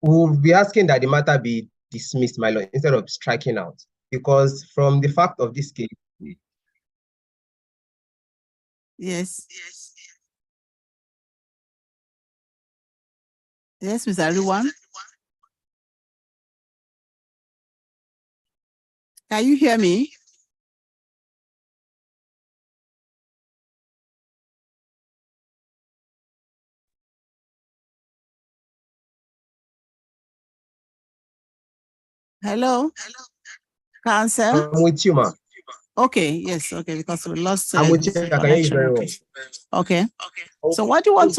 We'll be asking that the matter be dismissed, my lord, instead of striking out, because from the fact of this case. Yes. Yes, Mr. Everyone. Can you hear me? Hello? Counsel? I'm with you, ma. Okay, yes, okay, because we lost I'm with you. I can hear you very well. Okay. So what do you want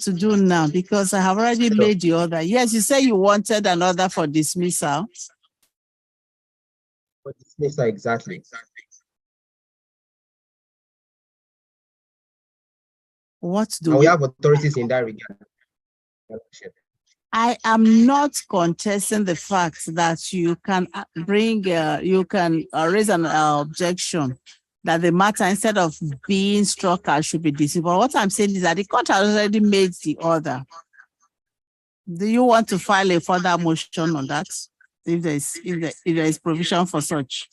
to do now? Because I have already made the order. Yes, you say you wanted an order for dismissal. For dismissal, exactly. What do we have authorities in that regard? I am not contesting the fact that you can raise an objection that the matter, instead of being struck out, should be dismissed. But what I'm saying is that the court has already made the order. Do you want to file a further motion on that? If there is provision for such?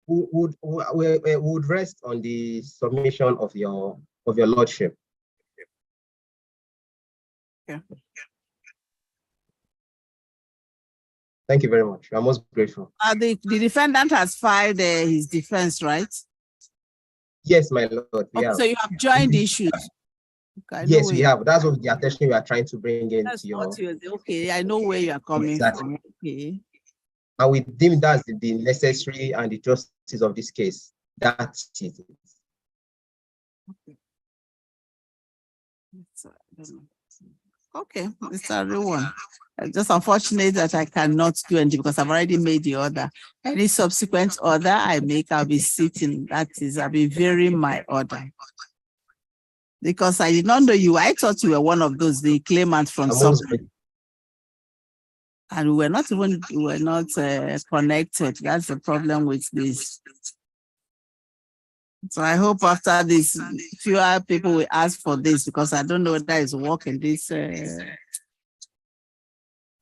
Would rest on the submission of your lordship. Yeah. Thank you very much. I'm most grateful. The defendant has filed his defense, right? Yes, my lord. Okay, so you have joined the issues. Yes, we have. That's what the attention we are trying to bring into your. Okay, I know where you are coming from. Okay. And we deem that's the necessary and the justice of this case. That's it. Okay, Mr. Rewan. Just unfortunate that I cannot do anything because I've already made the order. Any subsequent order I make, I'll be sitting. That is, I'll be varying my order. Because I did not know you. I thought you were one of those, the claimants from something. And we were not connected. That's the problem with this. So I hope after this, fewer people will ask for this because I don't know whether it's working this.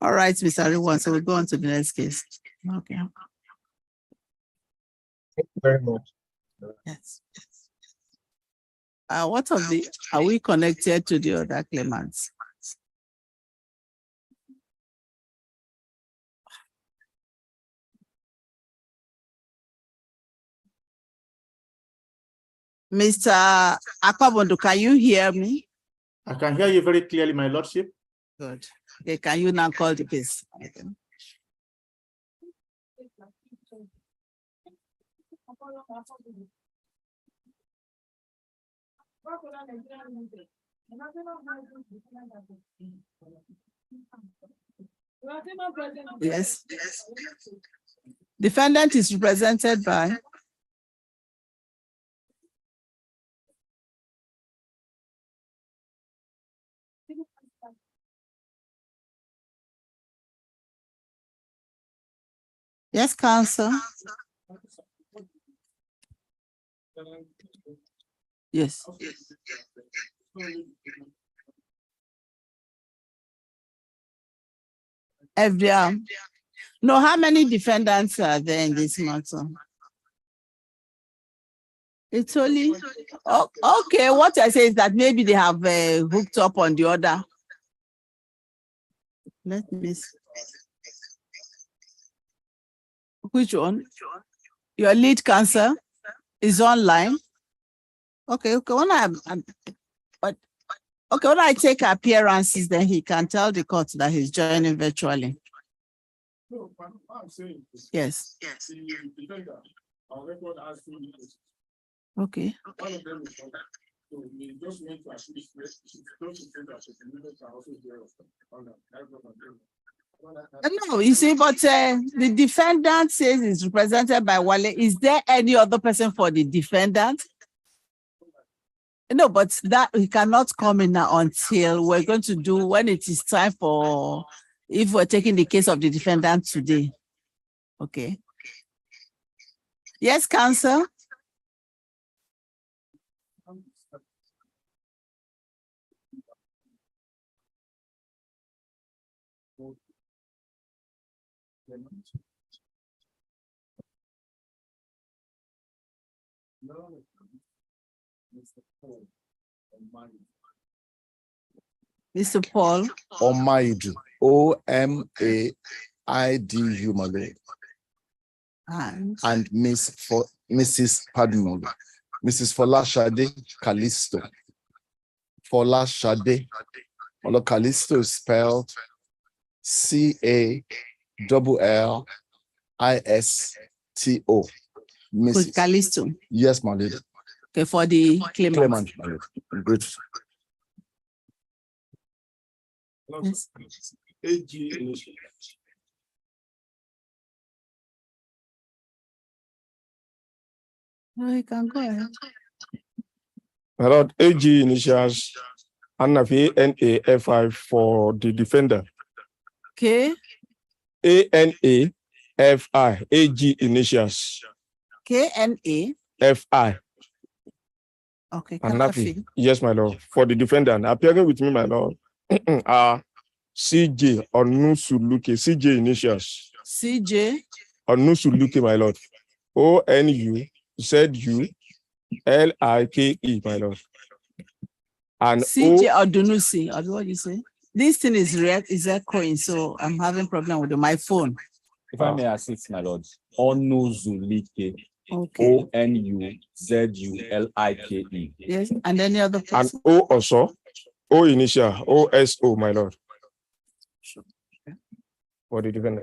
All right, Mr. Rewan, so we'll go on to the next case. Okay. Thank you very much. Yes. What of the, are we connected to the other claimants? Mr. Akwabondo, can you hear me? I can hear you very clearly, my lordship. Good. Okay, can you now call the case? Okay. Yes. Defendant is represented by yes, counsel. Yes. FDR. No, how many defendants are there in this matter? It's only, oh, okay, what I say is that maybe they have hooked up on the other. Let me see. Which one? Your lead counsel is online. Okay, when when I take appearances, then he can tell the court that he's joining virtually. Yes. Okay. No, you see, but the defendant says it's represented by Wale. Is there any other person for the defendant? No, but that he cannot come in now until we're going to do when it is time for, if we're taking the case of the defendant today. Okay. Yes, counsel. Mr. Paul Omaidu, O-M-A-I-D-U, my lord. And Mrs. Pardon, Mrs. Folashade Callisto. Folashade. Although Callisto is spelled C-A-L-L-I-S-T-O. Mrs. Callisto. Yes, my lady. Okay, for the claimant. Claimant, my lady. Great. Yes. No, you can go ahead. My lord, AG initials ANAFI for the defender. Okay. ANAFI, AG initials. KNA. FI. Okay. ANAFI. Yes, my lord. For the defendant, appearing with me, my lord, are CJ Onusuluke, CJ initials. CJ. Onusuluke, my lord. ONUZULIKE, my lord. And CJ Odunusi, or what you say? This thing is echoing, so I'm having problem with my phone. If I may assist, my lord, Onuzulike, Okay. ONUZULIKE. Yes, and any other and person? O also, O initial, OSO, my lord. For the defender.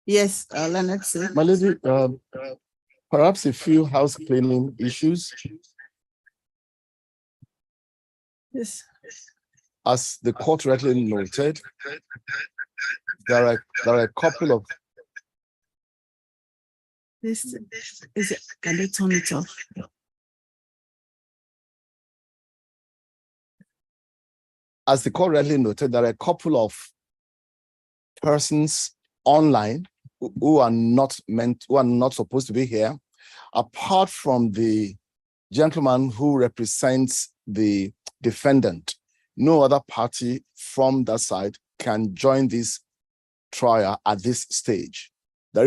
Yes, Leonard said. My lady, perhaps a few house cleaning issues. Yes. As the court rightly noted, there are a couple of. This is it. Can they turn it off? As the court rightly noted, there are a couple of persons online who are not supposed to be here, apart from the gentleman who represents the defendant. No other party from that side can join this trial at this stage. The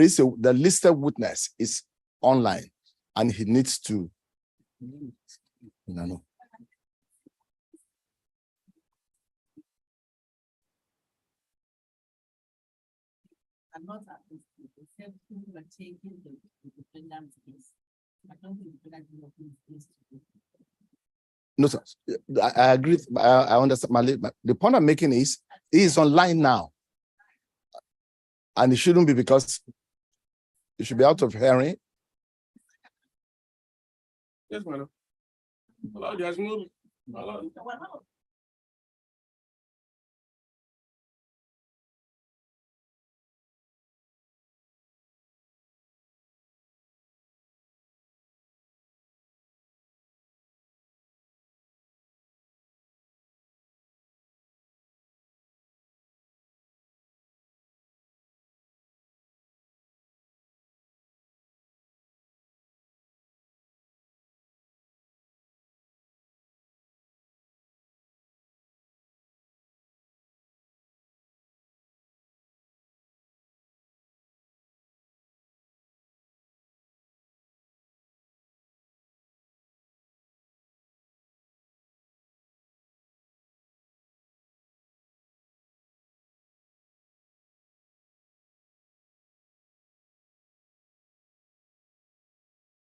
listed witness is online, and he needs to. No. I'm not at this. They said people were taking the defendant's case. I don't think the defendant is No, sir. I agree. I understand. The point I'm making is he is online now, and it shouldn't be, because it should be out of hearing. Yes, my lord. My lord, there's no. My lord.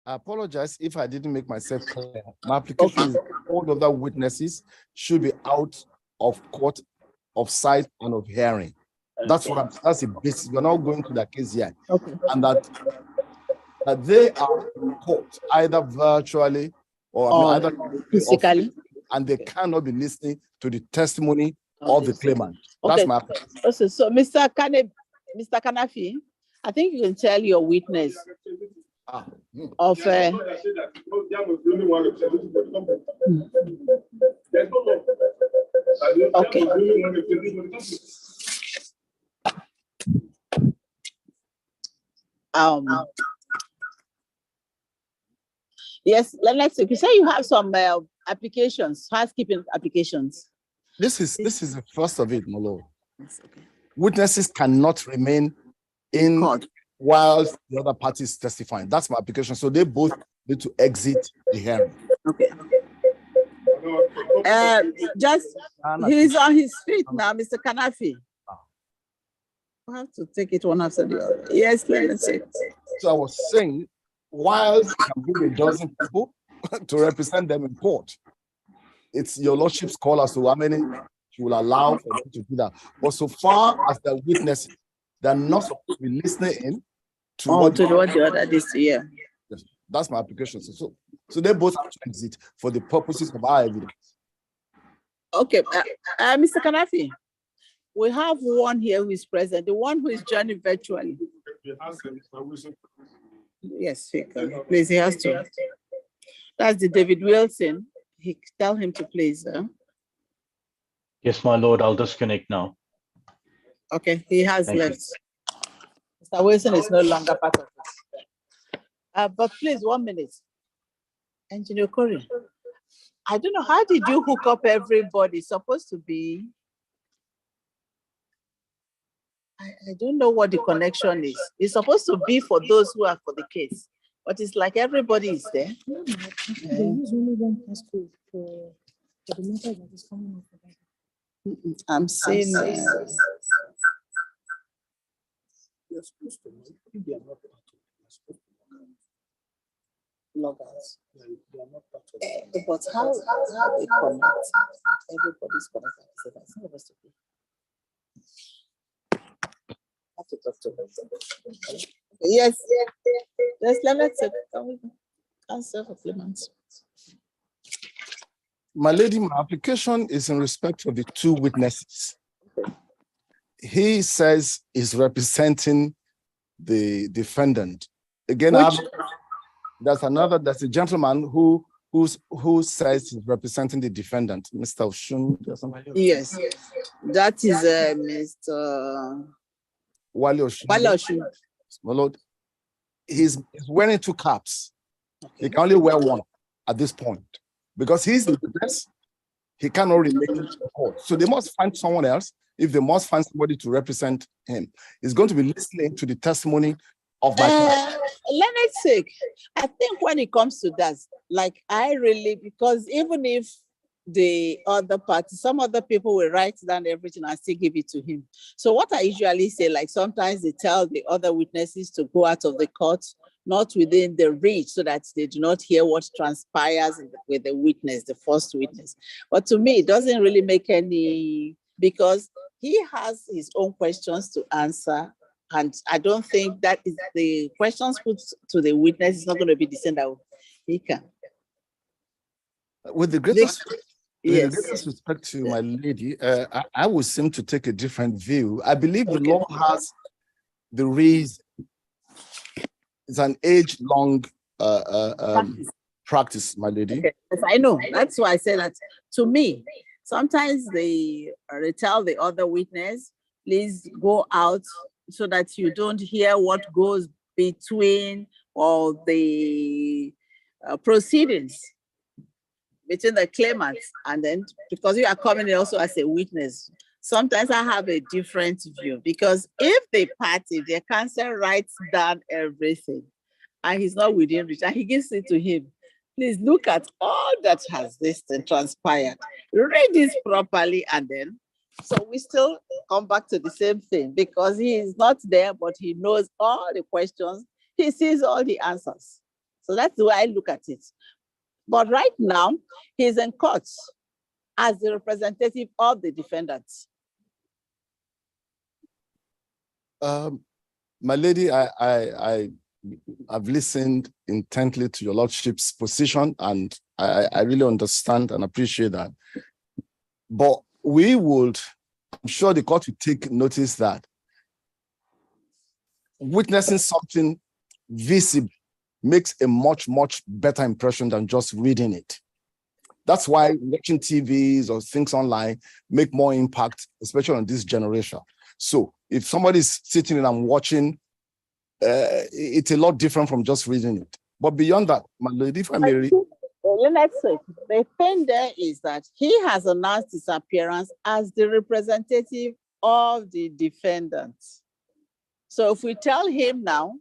I apologize if I didn't make myself clear. My application is all other witnesses should be out of court, of sight, and of hearing. That's that's a basis. We're not going to that case yet. Okay. And that they are in court either virtually or either physically, and they cannot be listening to the testimony of the claimant. Okay. That's my Also, so Mr. Kanafi, I think you can tell your witness of okay. Yes, let's see. You say you have some applications, housekeeping applications. This is the first of it, my lord. Yes, okay. Witnesses cannot remain in Court. while the other party is testifying. That's my application. So they both need to exit the hearing. Okay. Just he's on his feet now, Mr. Kanafi. We have to take it one after the other. Yes, let's see. So I was saying, while you can bring a dozen people to represent them in court, it's your lordship's call as to how many you will allow for them to do that. But so far as the witnesses, they're not supposed to be listening in to what the other this year. Yes, that's my application. So they both have to exit for the purposes of our evidence. Okay, Mr. Kanafi, we have one here who is present, the one who is joining virtually. Yes, he can. Please, he has to. That's the David Wilson. Tell him to please. Yes, my lord, I'll disconnect now. Okay, he has left. Mr. Wilson is no longer part of it. But please, 1 minute. Engineer Corey, I don't know, how did you hook up everybody? It's supposed to be, I don't know what the connection is. It's supposed to be for those who are for the case, but it's like everybody is there. They use only one passcode for the matter that is coming up. I'm saying loggers. But how they connect? Everybody's connected. So that's not supposed to be. Have to talk to them. Yes. Let's answer for Clement. My lady, my application is in respect of the two witnesses. He says he's representing the defendant. Again, there's a gentleman who says he's representing the defendant, Mr. Oshun. Yes, that is Mr. Wale Oshun. Wale Oshun. My lord, he's wearing two caps. Okay. He can only wear one at this point because he's the witness. He cannot relate to the court. So they must find someone else. If they must find somebody to represent him, he's going to be listening to the testimony of my client. Leonard's sake, I think when it comes to that, like because even if the other party, some other people will write down everything and still give it to him. So what I usually say, like sometimes they tell the other witnesses to go out of the court, not within the reach, so that they do not hear what transpires with the witness, the first witness. But to me, it doesn't really make any, because he has his own questions to answer. And I don't think that is the questions put to the witness is not going to be the same that he can. With the greatest respect to my lady, I would seem to take a different view. I believe the law has the reason. It's an age-long practice, my lady. Okay. Yes, I know. That's why I say that. To me, sometimes they tell the other witness, please go out so that you don't hear what goes between all the proceedings between the claimants, and then because you are coming in also as a witness, sometimes I have a different view, because if the party, the counsel writes down everything and he's not within reach and he gives it to him, please look at all that has this thing transpired, read this properly, and then so we still come back to the same thing, because he is not there, but he knows all the questions. He sees all the answers. So that's the way I look at it. But right now, he's in court as the representative of the defendants. My lady, I've listened intently to your lordship's position, and I really understand and appreciate that. But I'm sure the court will take notice that witnessing something visible makes a much, much better impression than just reading it. That's why watching TVs or things online make more impact, especially on this generation. So if somebody's sitting and watching, it's a lot different from just reading it. But beyond that, my lady, if I may read, Let's say the thing there is that he has announced his appearance as the representative of the defendant. So if we tell him now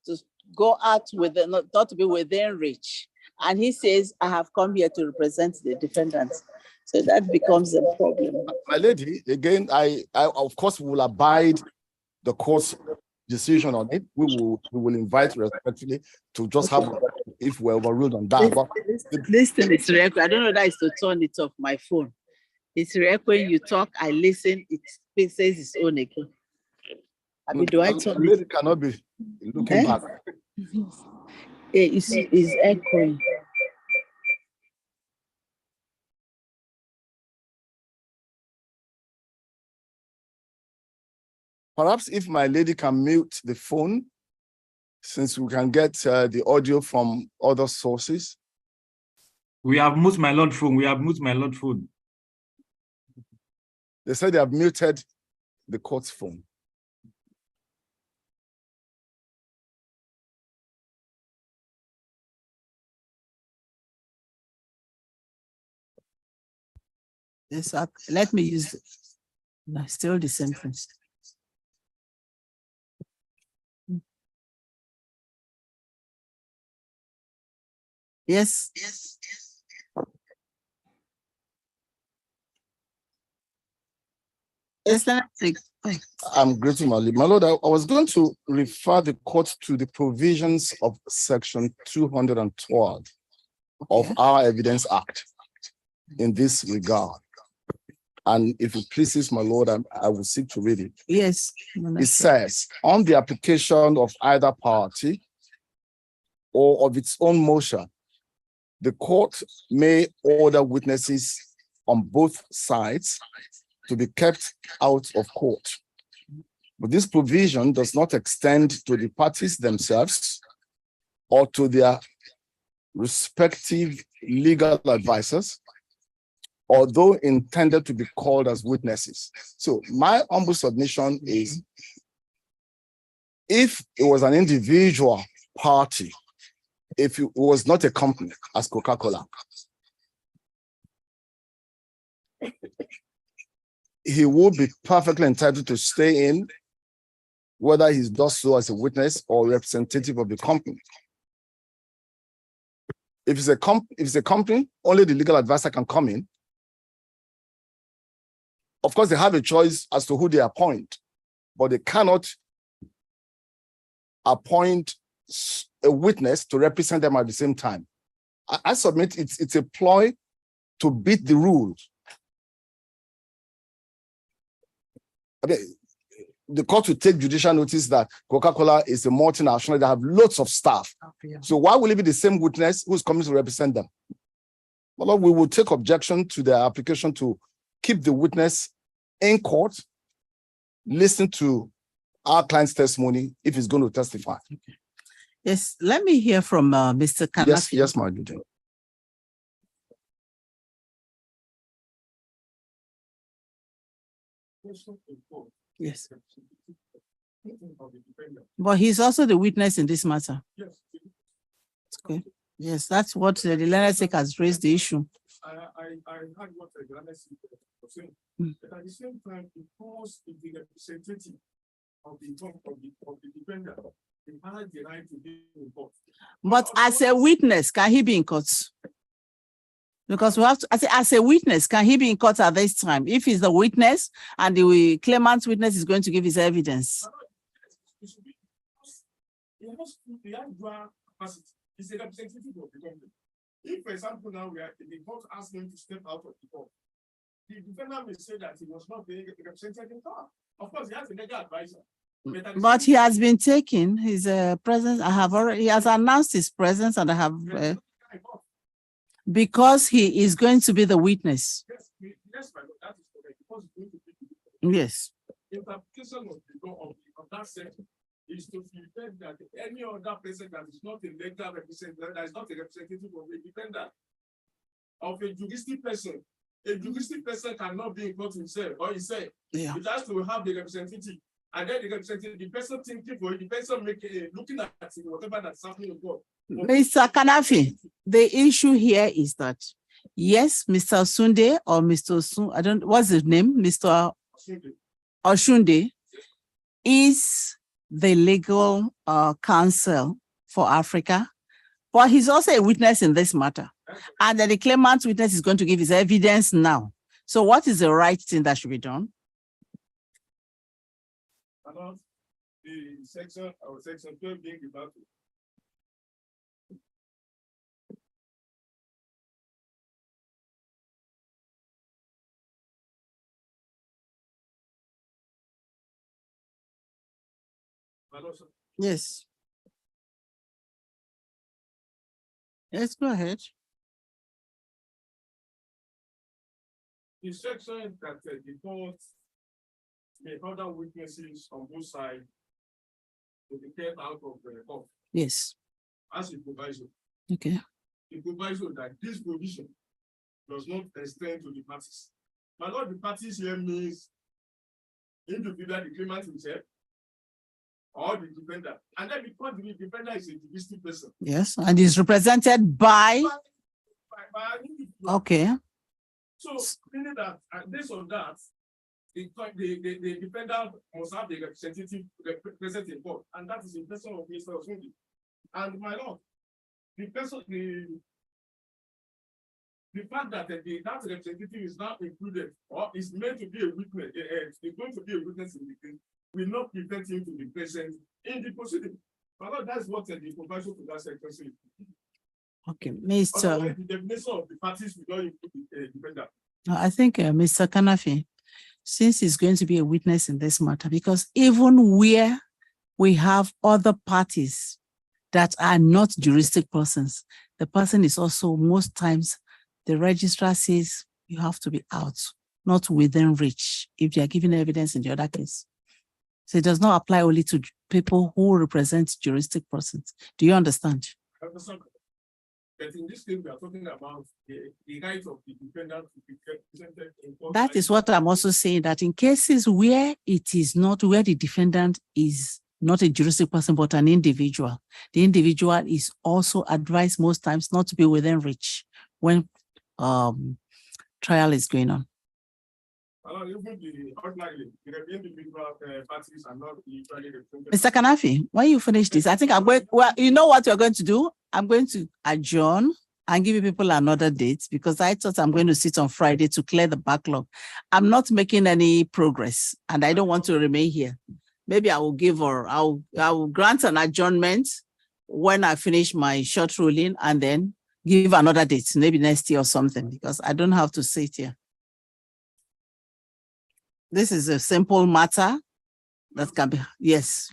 to go out with not to be within reach, and he says, I have come here to represent the defendant. So that becomes a problem. my lady, again, I of course will abide the court's decision on it. We will invite respectfully to just have if we're overruled on that. But This thing is rare. I don't know that is to turn it off my phone. It's rare when you talk, I listen, it says its own again. I mean, do I turn lady it? cannot be looking back. It's echoing. Perhaps if my lady can mute the phone, since we can get the audio from other sources. We have moved my lord phone. We have moved my lord phone. They said they have muted the court's phone. This let me use it. No, still the same thing. Yes. Yes. Yes, I'm grateful, my lord. I was going to refer the court to the provisions of section 212 of our Evidence Act in this regard. And if it pleases my lord, I will seek to read it. Yes. It says, on the application of either party or of its own motion, the court may order witnesses on both sides to be kept out of court. But this provision does not extend to the parties themselves or to their respective legal advisors, although intended to be called as witnesses. So my humble submission is, if it was an individual party, if it was not a company as Coca-Cola, he would be perfectly entitled to stay in, whether he does so as a witness or representative of the company. If it's a company, only the legal advisor can come in. Of course, they have a choice as to who they appoint, but they cannot appoint a witness to represent them at the same time. I submit it's a ploy to beat the rules. Okay, the court will take judicial notice that Coca-Cola is a multinational that have lots of staff. So why will it be the same witness who's coming to represent them? Well, we will take objection to the application to keep the witness in court, listen to our client's testimony if he's going to testify. Okay. Yes, let me hear from Mr. Kanyip. Yes, my lady. Yes. But he's also the witness in this matter. Yes. Okay. Yes, that's what the learned sake has raised the issue. I heard what the learned sake was saying. But at the same time, because the representative of the defendant, he has the right to be in court. But as a witness, can he be in court? Because we have to, as a witness, can he be in court at this time? If he's the witness and the claimant's witness is going to give his evidence. He has dual capacity. He's a representative of the company. If, for example, now the court asks him to step out of the court, the defendant may say that he was not being represented in court. Of course, he has a legal advisor. But he has been taking his presence. He has announced his presence, and I have because he is going to be the witness. Yes, my lord, that is correct. Because he's going to be the witness. Yes. Interpretation of the law of that section is to prevent that any other person that is not a legal representative, that is not a representative of a defendant, of a juristic person. A juristic person cannot be in court himself or himself. Yeah. It has to have the representative. And then the representative, the person thinking for it, the person looking at whatever that's happening in court, Mr. Kanafi, the issue here is that, yes, Mr. Sunde or Mr. I don't, what's his name? Mr. Oshunde is the legal counsel for Africa, but he's also a witness in this matter. And the claimant witness is going to give his evidence now. So what is the right thing that should be done? About the section 12 being about Yes. Yes, go ahead. the section that the court may other witnesses on both sides to be kept out of the court Yes. as a proviso. Okay. The proviso that this provision does not extend to the parties. But what the parties here means individual, the claimant himself, or the defendant. And then because the defendant is a juristic person. Yes, and is represented by. Okay. So meaning that based on that, the defendant must have the representative present in court, and that is in person of Mr. Osundi. And my lord, the person, the fact that that representative is not included or is meant to be a witness, is going to be a witness in the case, will not prevent him to be present in the proceeding. But that's what the provision to that section says. Okay, Mr. The definition of the parties will not include the defendant. I think Mr. Kanafi, since he's going to be a witness in this matter, because even where we have other parties that are not juristic persons, the person is also most times the registrar says you have to be out, not within reach if they are giving evidence in the other case. So it does not apply only to people who represent juristic persons. Do you understand? I understand. But in this case, we are talking about the right of the defendant to be represented in court. That is what I'm also saying, that in cases where it is not, where the defendant is not a juristic person, but an individual, the individual is also advised most times not to be within reach when trial is going on. Mr. Kanafi, when you finish this, I think I'm going, well, you know what you're going to do? I'm going to adjourn and give you people another date because I thought I'm going to sit on Friday to clear the backlog. I'm not making any progress and I don't want to remain here. Maybe I will give or I will grant an adjournment when I finish my short ruling and then give another date, maybe next year or something, because I don't have to sit here. This is a simple matter that can be, yes.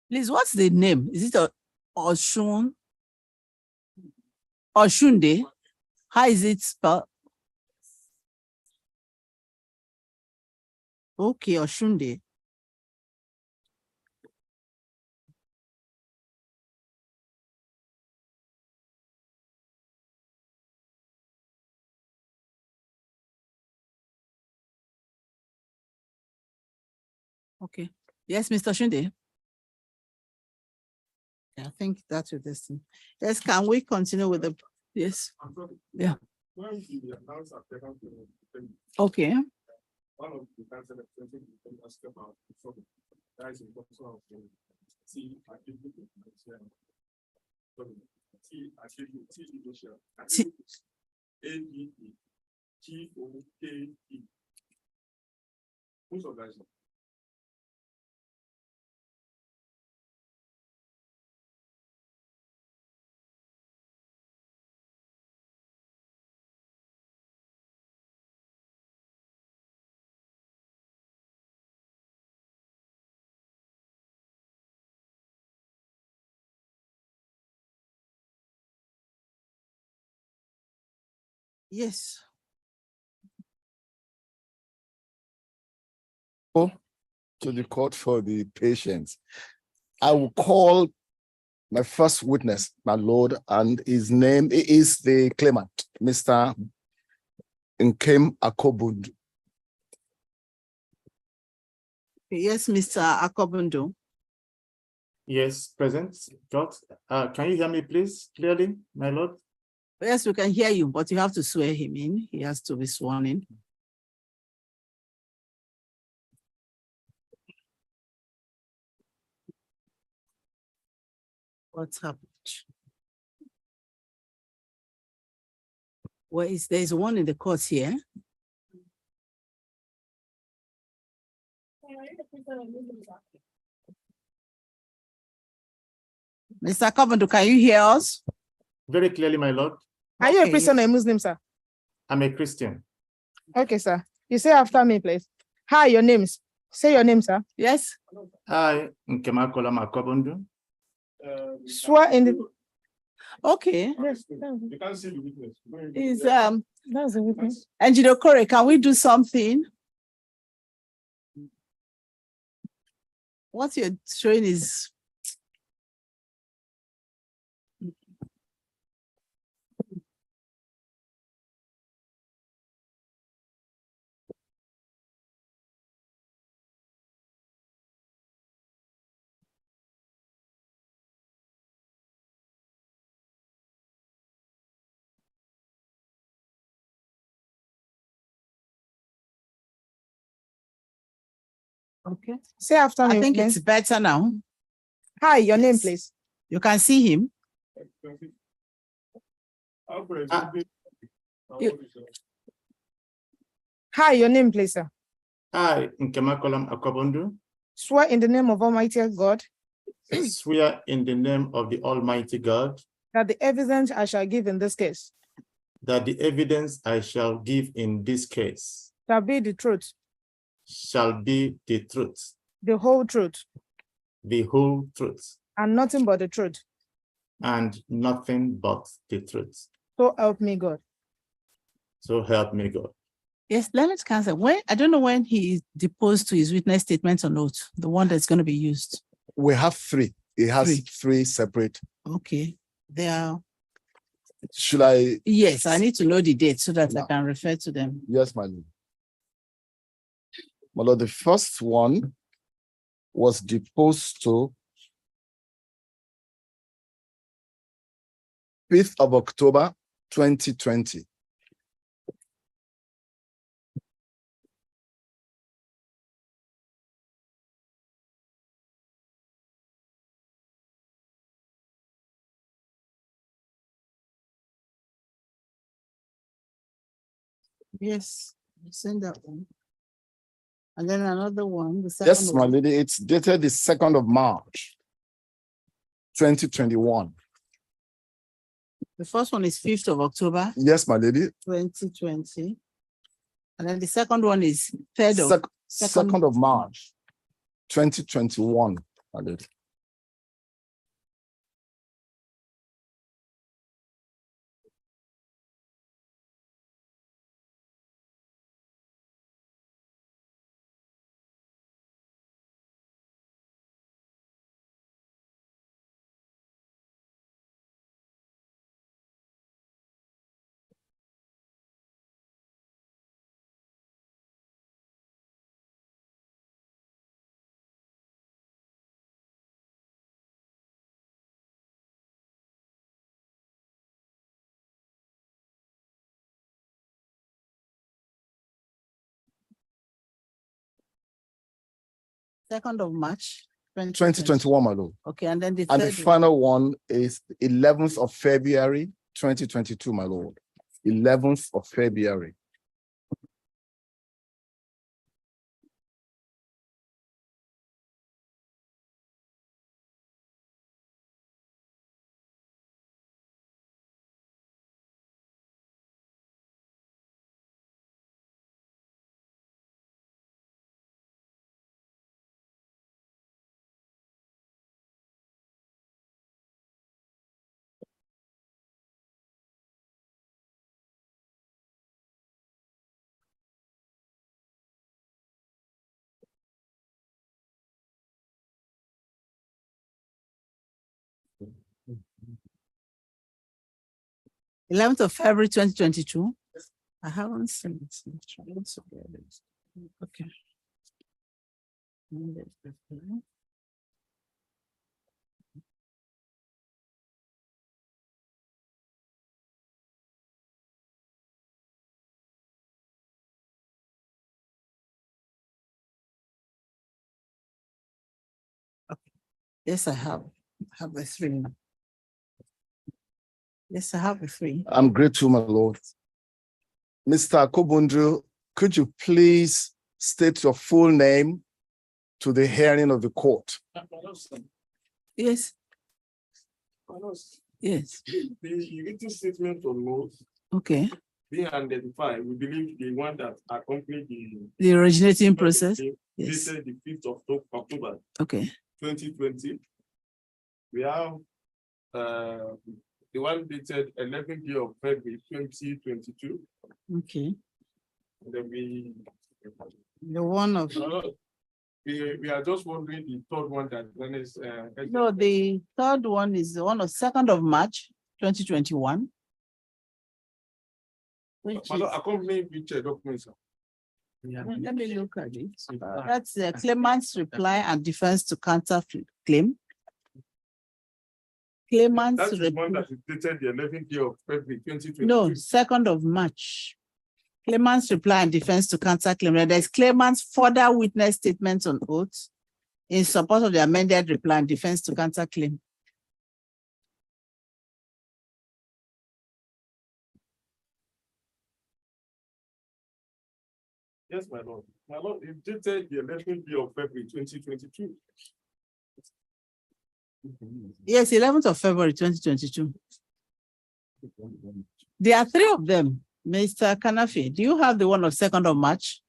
Please, what's the name? Is it Oshun? Oshunde? How is it spelled? Okay, Oshunde. Okay. Yes, Mr. Oshunde. I think that's your destiny. Yes, can we continue with the, yes? Yeah. Okay. One of the council asked about that is important of Who's organizing? Yes. To the court for the patients. I will call my first witness, my lord, and his name is the claimant, Mr. Nkem Akobundu. Yes, Mr. Akobundo. Yes, present. Judge, can you hear me, please, clearly, my lord? Yes, we can hear you, but you have to swear him in. He has to be sworn in. What's happened? Well, there's one in the court here. Mr. Akobundo, can you hear us? Very clearly, my lord. Are you a Okay. Christian or a Muslim, sir? I'm a Christian. Okay, sir. You say after me, please. Hi, your names. Say your name, sir. Yes. I, Nkemakolam Akobundu, Swear in the. Okay. Yes, You can't see the witness. Is that's the witness. Engineer Corey, can we do something? What you're showing is okay. Say after me. I think please. it's better now. Hi, your name, Yes. please. You can see him. Hi, your name, please, sir. I, Nkemakolam Akobundu, Swear in the name of Almighty God swear in the name of the Almighty God that the evidence I shall give in this case that the evidence I shall give in this case shall be the truth, shall be the truth, the whole truth, the whole truth, and nothing but the truth. and nothing but the truth. So help me God. So help me God. Yes, let me cancel. When I don't know when he is deposed to his witness statement or not, the one that's going to be used. We have three. It has three separate. Okay. They are. Should I? Yes, I need to know the date so that I can refer to them. Yes, my lord. My lord, the first one was deposed to 5th of October, 2020. Yes, send that one. And then another one, the second Yes, my one. lady, it's dated the 2nd of March, 2021. The first one is 5th of October. Yes, my lady. 2020. And then the second one is 3rd of 2nd of March, 2021, my lady. Second of March, 2021, my lord. Okay, and then the And the third final one is 11th of February, 2022, my lord. 11th of February. 11th of February 2022. I haven't seen it. I'm trying to get it. Okay. Yes, I have the three. Yes, I have the three. I'm grateful, my Lord. Mr. Kobundru, could you please state your full name to the hearing of the court? Yes. Yes. The written statement on note Okay. being identified, we believe the one that accompanied The originating process. Yes. dated the 5th of October Okay. 2020. We have the one dated 11th day of February 2022. Okay. And then The one of we are just wondering the third one that when is no, the third one is the one of 2nd of March 2021. Which is, accompanying which documents. let me look at it. That's the claimant's reply and defense to counter claim. Claimant's That's the one reply. that is dated the 11th day of February 2022. No, 2nd of March. Claimant's reply and defense to counter claim. There's claimant's further witness statements on oath in support of the amended reply and defense to counter claim. Yes, my lord. My lord, it dated the 11th day of February 2022. Yes, 11th of February 2022. There are three of them. Mr. Kanafi, do you have the one of 2nd of March?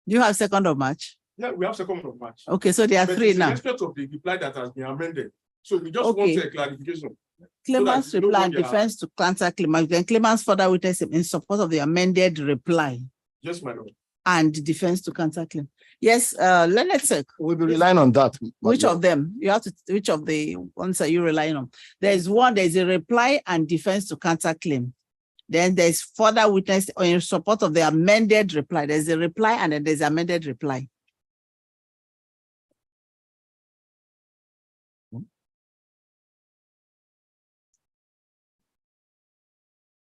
Do you have 2nd of March? Yeah, we have 2nd of March. Okay, so there are But three it's in now. respect of the reply that has been amended. So we just Okay. want a clarification. Claimant's So that you know reply what and they are. defense to counter claim. Then claimant's further witness in support of the amended reply Yes, my lord. and defense to counter claim. Yes, let's check. We'll be relying on that. my Which Lord. of them? You have to, which of the ones are you relying on? There's one, there's a reply and defense to counter claim. Then there's further witness in support of the amended reply. There's a reply and then there's amended reply.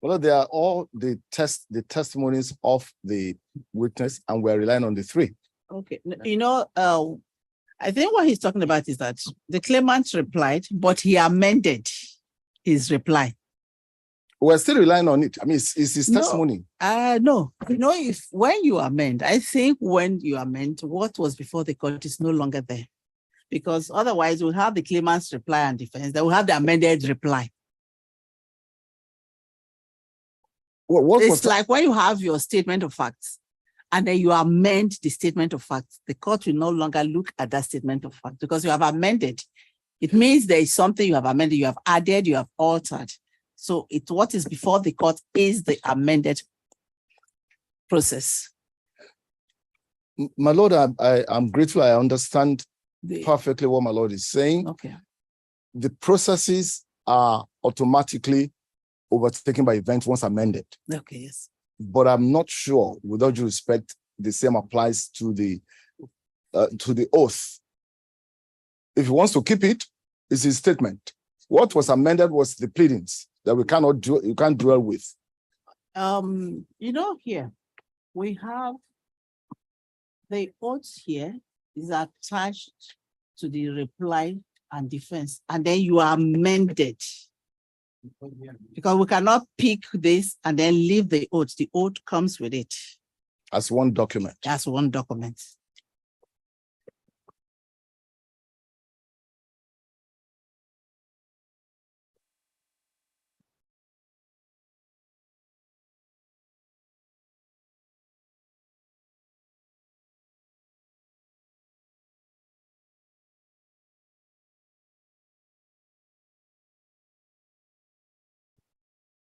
Well, they are all the testimonies of the witness, and we're relying on the three. Okay, you know, I think what he's talking about is that the claimant replied, but he amended his reply. We're still relying on it. I mean, it's his No. testimony. No, you know, if when you amend, I think when you amend, what was before the court is no longer there. Because otherwise we'll have the claimant's reply and defense, then we'll have the amended reply. What It's was like when you have your statement of facts and then you amend the statement of facts, the court will no longer look at that statement of fact because you have amended. It means there is something you have amended, you have added, you have altered. So what is before the court is the amended process. My Lord, I'm grateful. I understand The- perfectly what my Lord is saying. Okay. The processes are automatically overtaken by events once amended. Okay, yes. But I'm not sure, with all due respect, the same applies to the oath. If he wants to keep it, it's his statement. What was amended was the pleadings that we cannot do, you can't dwell with. You know, here we have the oath here is attached to the reply and defense, and then you amended. Because we cannot pick this and then leave the oath. The oath comes with it. As one document. As one document.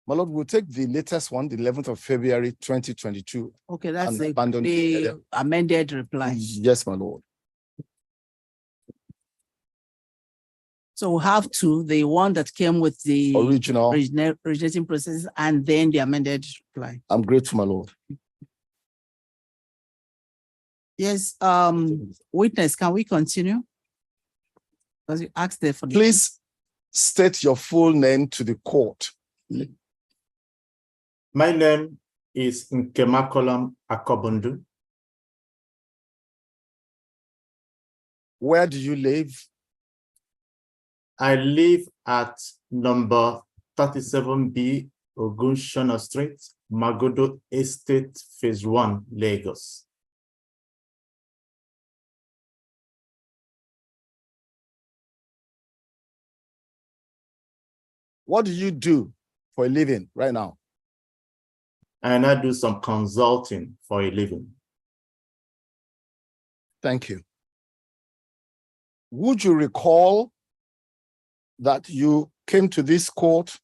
My Lord, we'll take the latest one, the 11th of February, 2022. Okay, that's and the abandon the amended reply. Yes, my Lord. So we have two, the one that came with the Original. originating process and then the amended reply. I'm grateful, my lord. Yes, witness, can we continue? Because you asked there for the. Please state your full name to the court. My name is Nkemakolam Akobundu. Where do you live? I live at number 37B Ogunshona Street, Magodo Estate, Phase 1, Lagos. What do you do for a living right now? And I do some consulting for a living. Thank you. Would you recall that you came to this court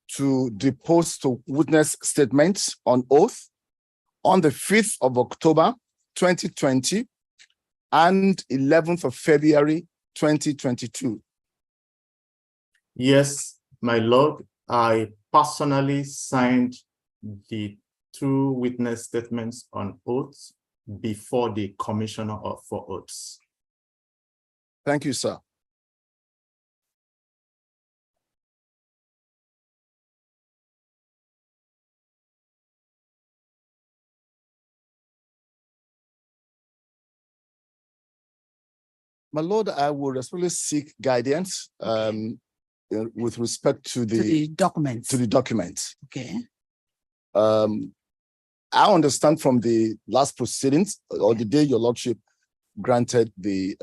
to depose to witness statements on oath on the 5th of October, 2020 and 11th of February, 2022? Yes, my lord, I personally signed the 2 witness statements on oath before the commissioner for oaths. Thank you, sir. My lord, I will respectfully seek guidance with respect to the documents. To the documents. Okay. I understand from the last proceedings or the day your lordship granted the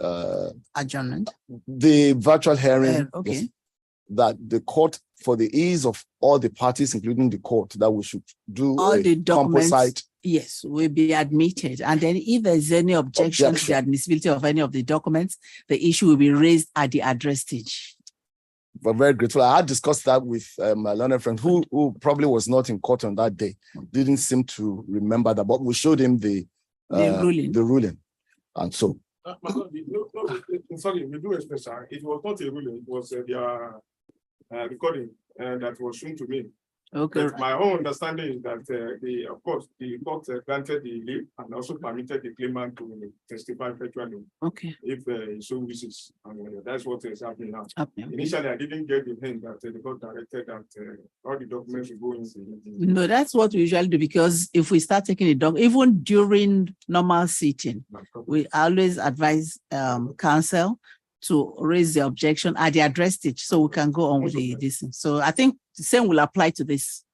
adjournment, the virtual hearing, okay, yes, that the court, for the ease of all the parties, including the court, that we should do all the documents, composite. Yes, will be admitted. And then if there's any objection to the admissibility of any of the documents, the issue will be raised at the address stage. We're very grateful. I had discussed that with my learned friend who probably was not in court on that day, didn't seem to remember that, but we showed him the ruling. And so. Sorry, we do express, it was not a ruling, it was their recording that was shown to me. Okay. But my own understanding is that of course, the court granted the leave and also permitted the claimant to testify virtually. Okay. If he so wishes, and that's what is happening now. Okay. Initially, I didn't get the hint that the court directed that all the documents will go in. No, that's what we usually do, because if we start taking the doc, even during normal sitting, we always advise counsel to raise the objection at the address stage so we can go on with this. So I think the same will apply to this,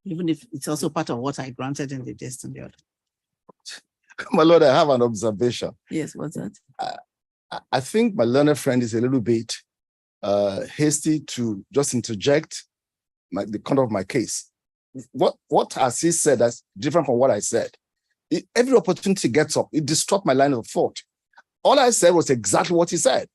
even if it's also part of what I granted in the test and the other. My lord, I have an observation. Yes, what's that? I think my learned friend is a little bit hasty to just interject the conduct of my case. What has he said that's different from what I said? Every opportunity gets up, it disrupts my line of thought. All I said was exactly what he said.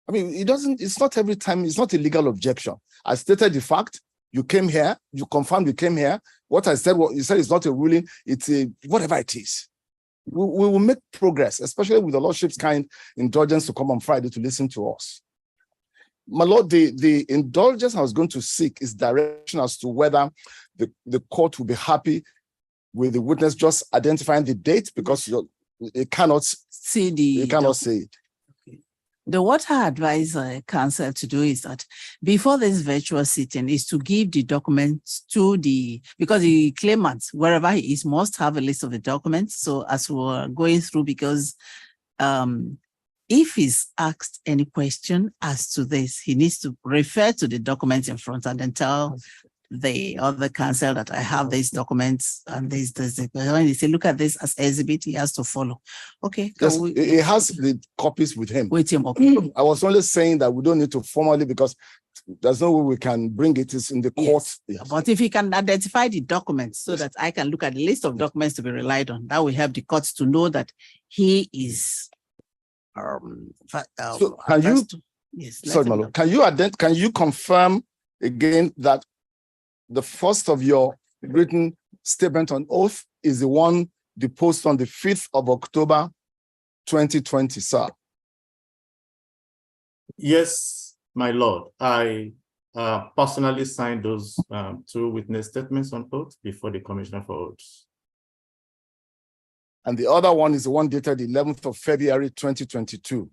I mean, it's not every time, it's not a legal objection. I stated the fact, you came here, you confirmed you came here. What I said, you said it's not a ruling, it's a whatever it is. We will make progress, especially with the lordship's kind indulgence to come on Friday to listen to us. My lord, the indulgence I was going to seek is direction as to whether the court will be happy with the witness just identifying the date, because it cannot see it. What I advise counsel to do is that before this virtual sitting is to give the documents to because the claimant, wherever he is, must have a list of the documents. So as we're going through, because if he's asked any question as to this, he needs to refer to the documents in front and then tell the other counsel that I have these documents and this. When they say, look at this as exhibit, he has to follow. Okay. Yes, he has the copies with him. Okay. I was only saying that we don't need to formally, because there's no way we can bring it. It's in the court. Yes. Yes. But if he can identify the documents so that I can look at the list of documents to be relied on, that will help the courts to know that he is. So can you? Yes. Sorry, Malo. Can you confirm again that the first of your written statement on oath is the one deposed on the 5th of October, 2020, sir? Yes, my lord. I personally signed those two witness statements on oath before the Commissioner for Oaths. And the other one is the one dated 11th of February, 2022.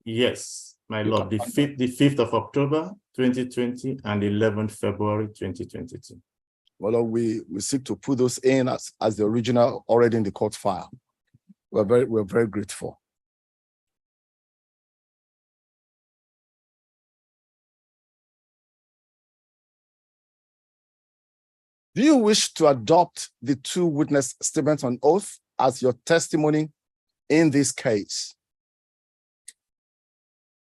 Yes, my You lord. The 5th of October, 2020 and 11th February, 2022. Well, we seek to put those in as the original already in the court file. We're very grateful. Do you wish to adopt the two witness statements on oath as your testimony in this case?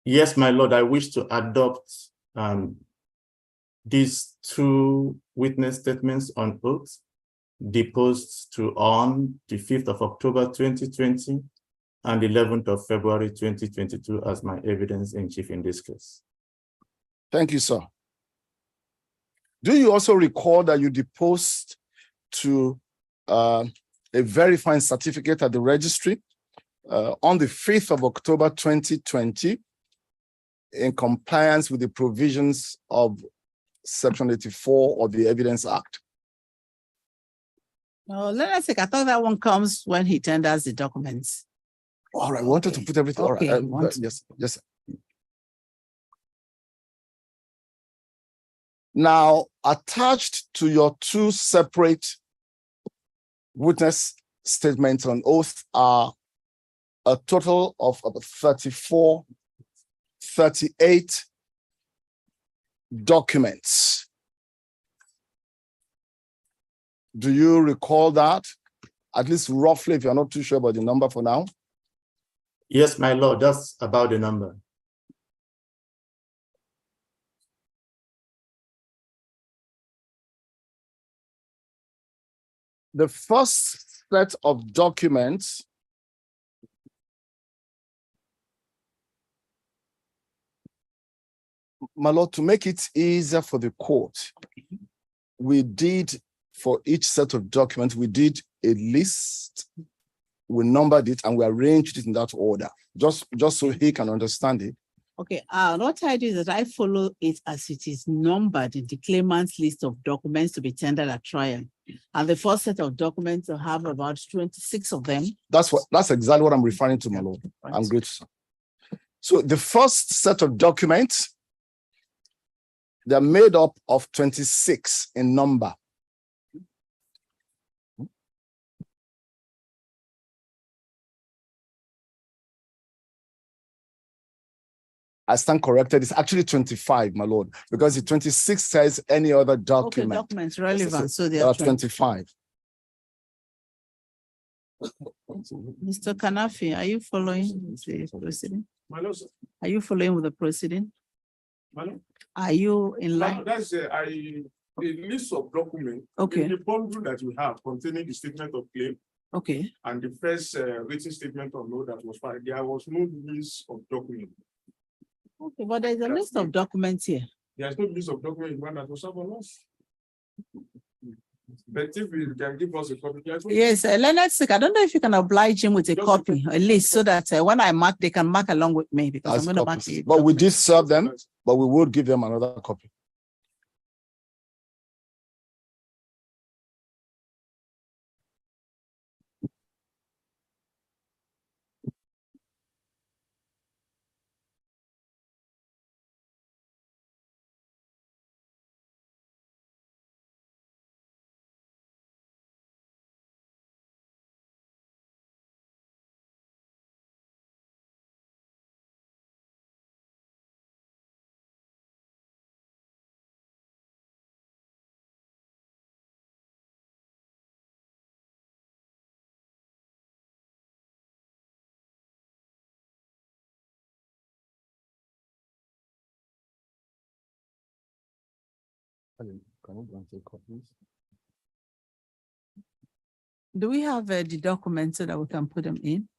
Yes, my lord. I wish to adopt these two witness statements on oath deposed to on the 5th of October 2020 and 11th of February 2022 as my evidence in chief in this case. Thank you, sir. Do you also recall that you deposed to a verifying certificate at the registry on the 5th of October 2020 in compliance with the provisions of Section 84 of the Evidence Act? No, let's see. I thought that one comes when he tenders the documents. All right, we wanted to put everything. Okay, All right. Yes. Now, attached to your two separate witness statements on oath are a total of about 38 documents. Do you recall that? At least roughly, if you're not too sure about the number for now. Yes, my lord, that's about the number. The first set of documents my lord, to make it easier for the court, we did, for each set of documents, we did a list, we numbered it, and we arranged it in that order, just so he can understand it. Okay, what I do is that I follow it as it is numbered in the claimant's list of documents to be tendered at trial. And the first set of documents will have about 26 of them. That's exactly what I'm referring to, my lord. Right. I'm grateful. So the first set of documents, they're made up of 26 in number. I stand corrected. It's actually 25, my lord, because the 26 says any other document. Okay, documents relevant. So there are 25. Mr. Kanafi, are you following the proceeding? Are you following with the proceeding? Are you in line? That's a list of documents. Okay. The bundle that we have containing the statement of claim. Okay. And the first written statement of law that was filed. There was no list of documents. Okay, but there's a list of documents here. There's no list of documents that was served on us. But if you can give us a copy. Yes, Leonard Sick, I don't know if you can oblige him with a copy, a list, so that when I mark, they can mark along with me, because I'm going to mark it. But we did serve them, but we will give them another copy. Do we have the documents so that we can put them in?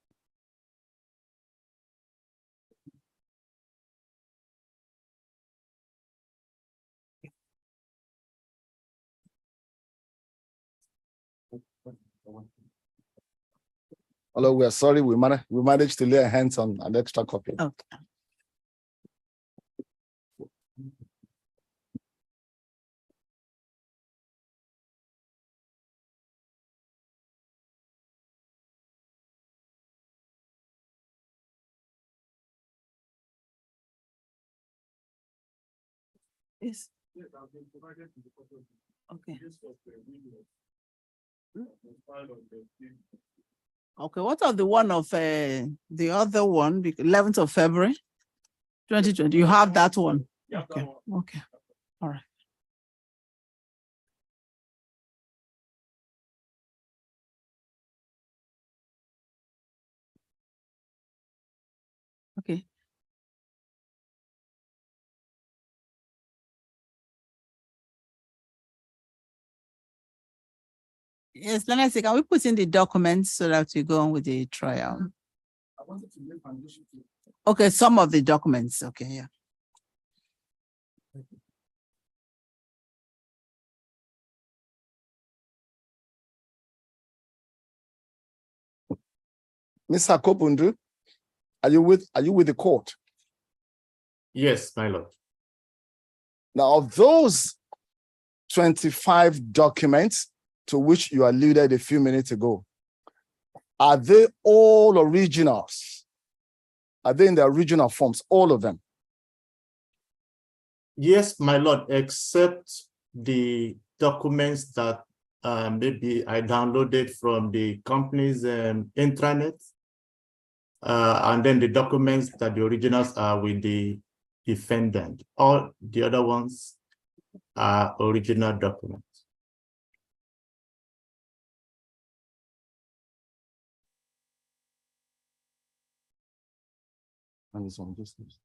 Although we are sorry, we managed to lay a hands on an extra copy. Okay. Yes. Okay. Okay, what of the one of the other one, 11th of February, 2020? You have that one? Okay, okay, all right. Okay. Yes, let me see, can we put in the documents so that we go on with the trial? I wanted to make an issue to. Okay, some of the documents, okay, yeah. Mr. Kopundu, are you with the court? Yes, my lord. Now, of those 25 documents to which you alluded a few minutes ago, are they all originals? Are they in the original forms, all of them? Yes, my lord, except the documents that maybe I downloaded from the company's intranet, and then the documents that the originals are with the defendant. All the other ones are original documents. And it's on this list.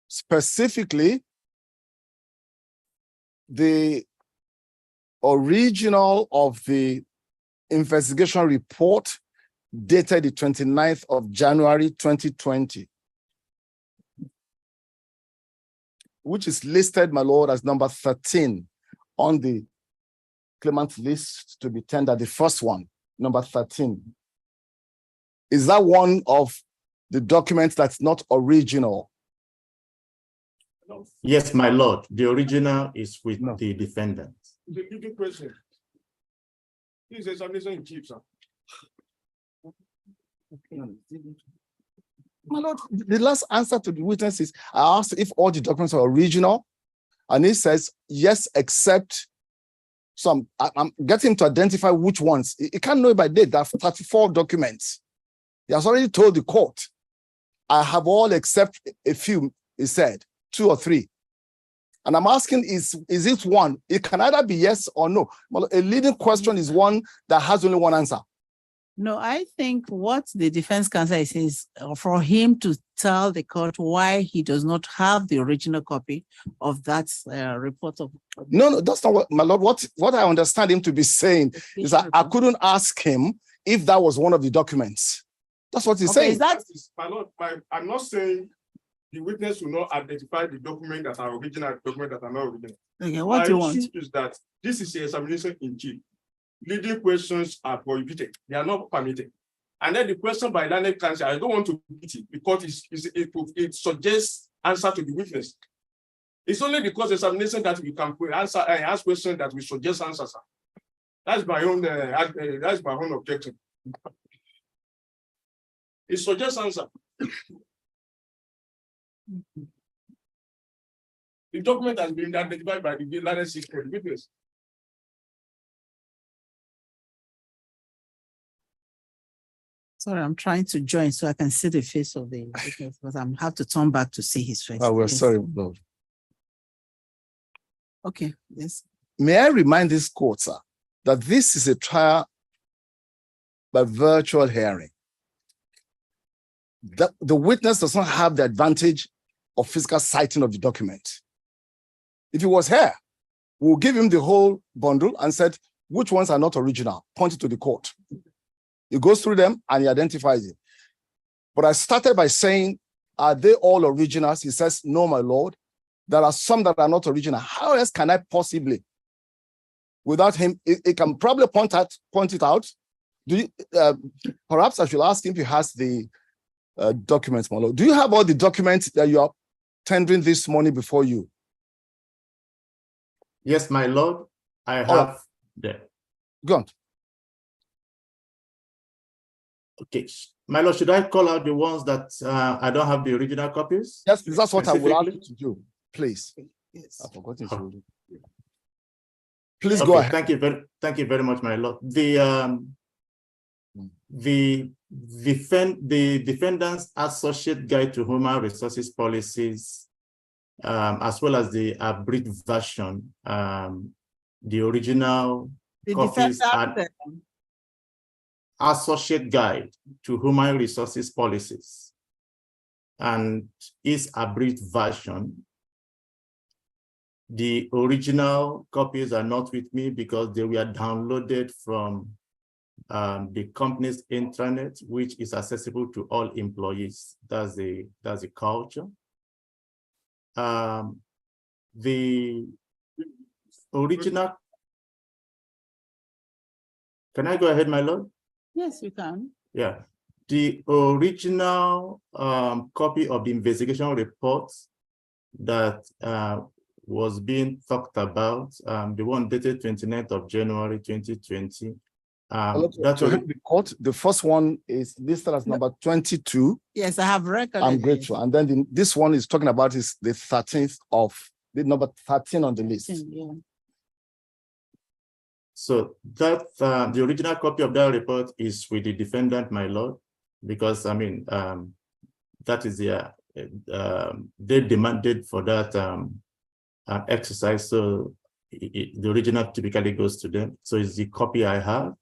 Specifically, the original of the investigation report dated the 29th of January, 2020, which is listed, my lord, as number 13 on the claimant list to be tendered, the first one, number 13. Is that one of the documents that's not original? Yes, my lord, the original is with the defendant. The leading question. This is examination in chief, sir. My lord, the last answer to the witness is, I asked if all the documents are original, and he says, yes, except some. I'm getting him to identify which ones. He can't know it by date. There are 34 documents. He has already told the court, I have all except a few, he said, 2 or 3. And I'm asking, is it one? It can either be yes or no. A leading question is one that has only one answer. No, I think what the defense counsel is for him to tell the court why he does not have the original copy of that report of. No, that's not what, my lord. What I understand him to be saying is that I couldn't ask him if that was one of the documents. That's what he's saying. Is that my lord? I'm not saying the witness will not identify the document that are original, document that are not original. Okay, what do you want? Is that this is the examination in chief. Leading questions are prohibited; they are not permitted. And then the question by learned counsel, I don't want to repeat it because it suggests answer to the witness. It's only because examination that we can answer and ask questions that we suggest answers. That's my own. That's my own objection. It suggests answer. The document has been identified by the learned secret witness. Sorry, I'm trying to join so I can see the face of the witness, but I'm have to turn back to see his face. Oh, we're Yes. sorry, Lord. Okay, yes. May I remind this court, sir, that this is a trial by virtual hearing. The witness does not have the advantage of physical sighting of the document. If he was here, we'll give him the whole bundle and said, which ones are not original? Point it to the court. He goes through them and he identifies it. But I started by saying, are they all originals? He says, no, my lord. There are some that are not original. How else can I possibly, without him, he can probably point it out. Do you, perhaps I should ask him if he has the documents, my lord. Do you have all the documents that you are tendering this morning before you? Yes, my lord, I All right. have them. Go on. Okay, my lord, should I call out the ones that I don't have the original copies? Yes, please, that's what I would ask Specifically? you to do. Please. Yes. I forgot to Oh. do. Please Okay, go ahead. thank you very much, my lord. The defendant's associate guide to human resources policies, as well as the abridged version, the original The copies defendant, are associate guide to human resources policies and its abridged version. The original copies are not with me because they were downloaded from the company's intranet, which is accessible to all employees. That's the culture. The original. Can I go ahead, my lord? yes, you can. Yeah. The original copy of the investigation report that was being talked about, the one dated 29th of January 2020. The court, the first one is listed as number 22. Yes, I have recorded. I'm grateful. And then this one is talking about is the 13th of the number 13 on the list. Yeah. So that the original copy of that report is with the defendant, my lord, because I mean that is their they demanded for that exercise. So the original typically goes to them. So it's the copy I have.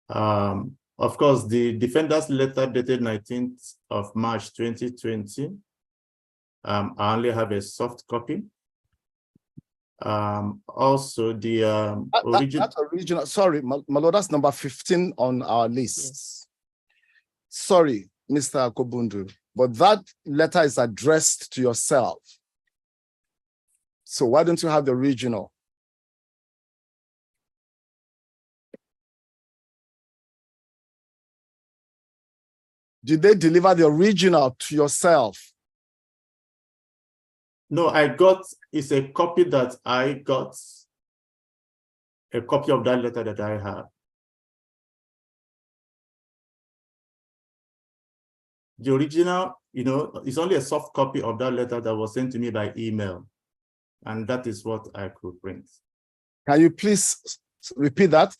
Of course, the defendant's letter dated 19th of March 2020. I only have a soft copy. Also, the original, sorry, my lord, that's number 15 on our list. Yes. Sorry, Mr. Kobundu, but that letter is addressed to yourself. So why don't you have the original? Did they deliver the original to yourself? No, it's a copy that I got, a copy of that letter that I have. The original, it's only a soft copy of that letter that was sent to me by email. And that is what I could print. Can you please repeat that?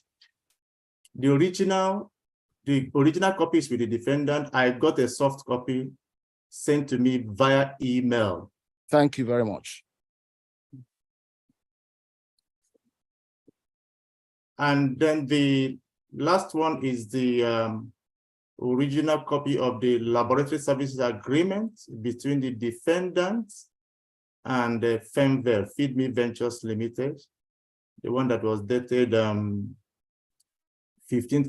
The original copy is with the defendant. I got a soft copy sent to me via email. Thank you very much. And then the last one is the original copy of the laboratory services agreement between the defendant and the FEMVEL, Feed Me Ventures Limited, the one that was dated 15th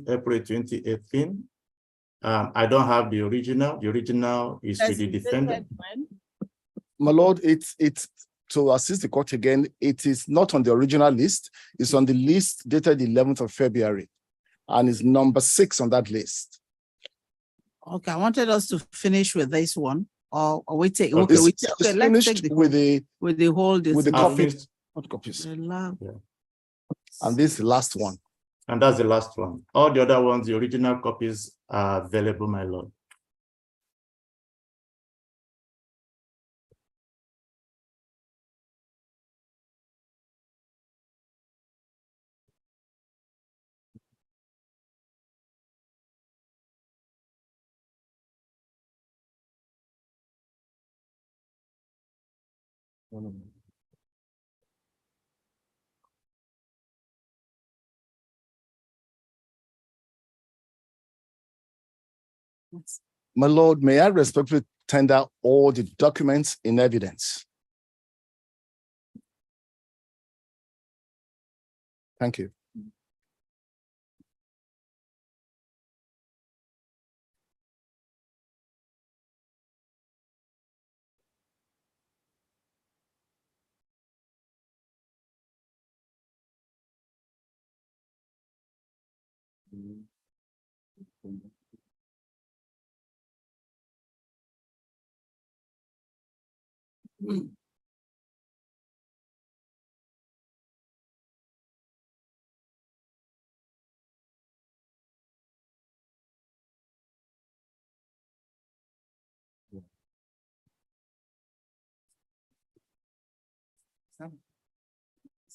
April 2018. I don't have the original. The original is with the defendant. My lord, it's to assist the court again, it is not on the original list. It's on the list dated 11th of February, and it's number 6 on that list. Okay, I wanted us to finish with this one, or we take. Okay, Okay, let's take the with the whole with the copies. Copies. Yeah. And this is the last one. And that's the last one. All the other ones, the original copies are available, my lord. My lord, may I respectfully tender all the documents in evidence? Thank you.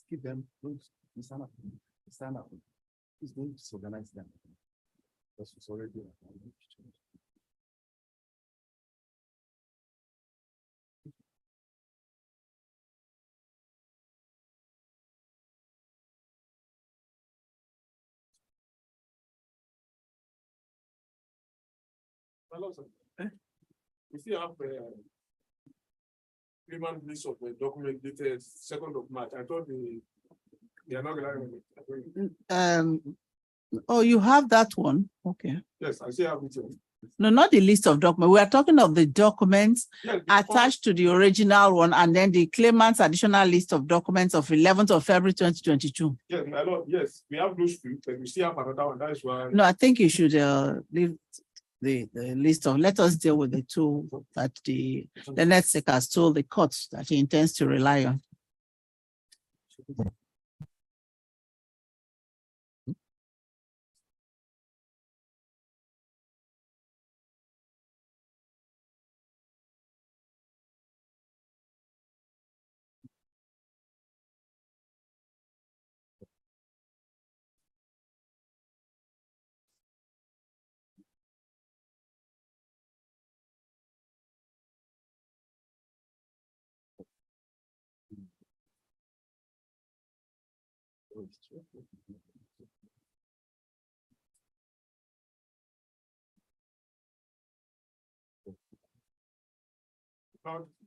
Keep them. Stand up. Stand up. He's going to disorganize them. That's what's already. Hello, sir. We still have human list of the document dated 2nd of March. I thought they are not going to. Oh, you have that one. Okay. Yes, I still have it. No, not the list of documents. We are talking of the documents Yes, attached to the original one and then the claimant's additional list of documents of 11th of February 2022. yes, my lord. Yes, we have those two, but we still have another one. That is why. No, I think you should leave the list of, let us deal with the two that the next has told the courts that he intends to rely on.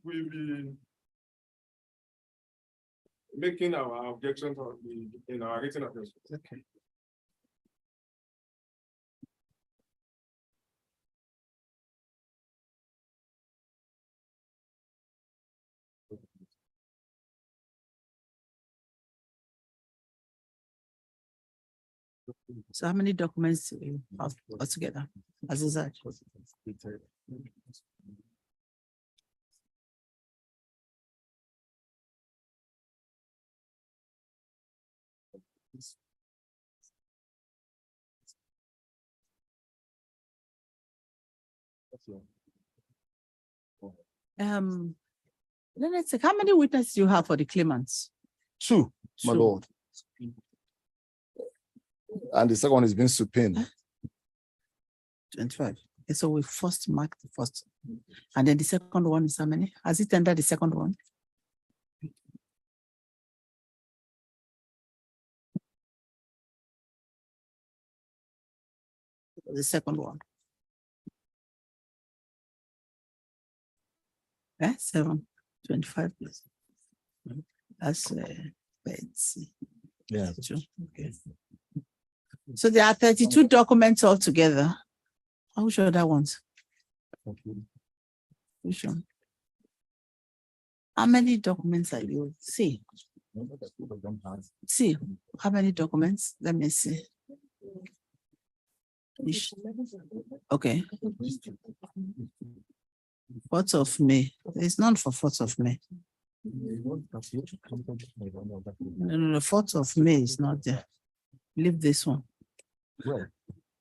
We'll be making our objections in our written address. Okay. So how many documents do you have altogether? As is that? Let's say, how many witnesses do you have for the claimants? Two, my Two. lord. And the second one is being subpoenaed. 25. Okay, so we first mark the first, and then the second one is how many? Has it entered the second one? The second one. 7, 25 plus. That's let's see. Yeah. Okay. So there are 32 documents altogether. How sure that ones? Which one? How many documents are you? See. See, how many documents? Let me see. Okay. 4th of May. There's none for 4th of May. No, 4th of May is not there. Leave this one.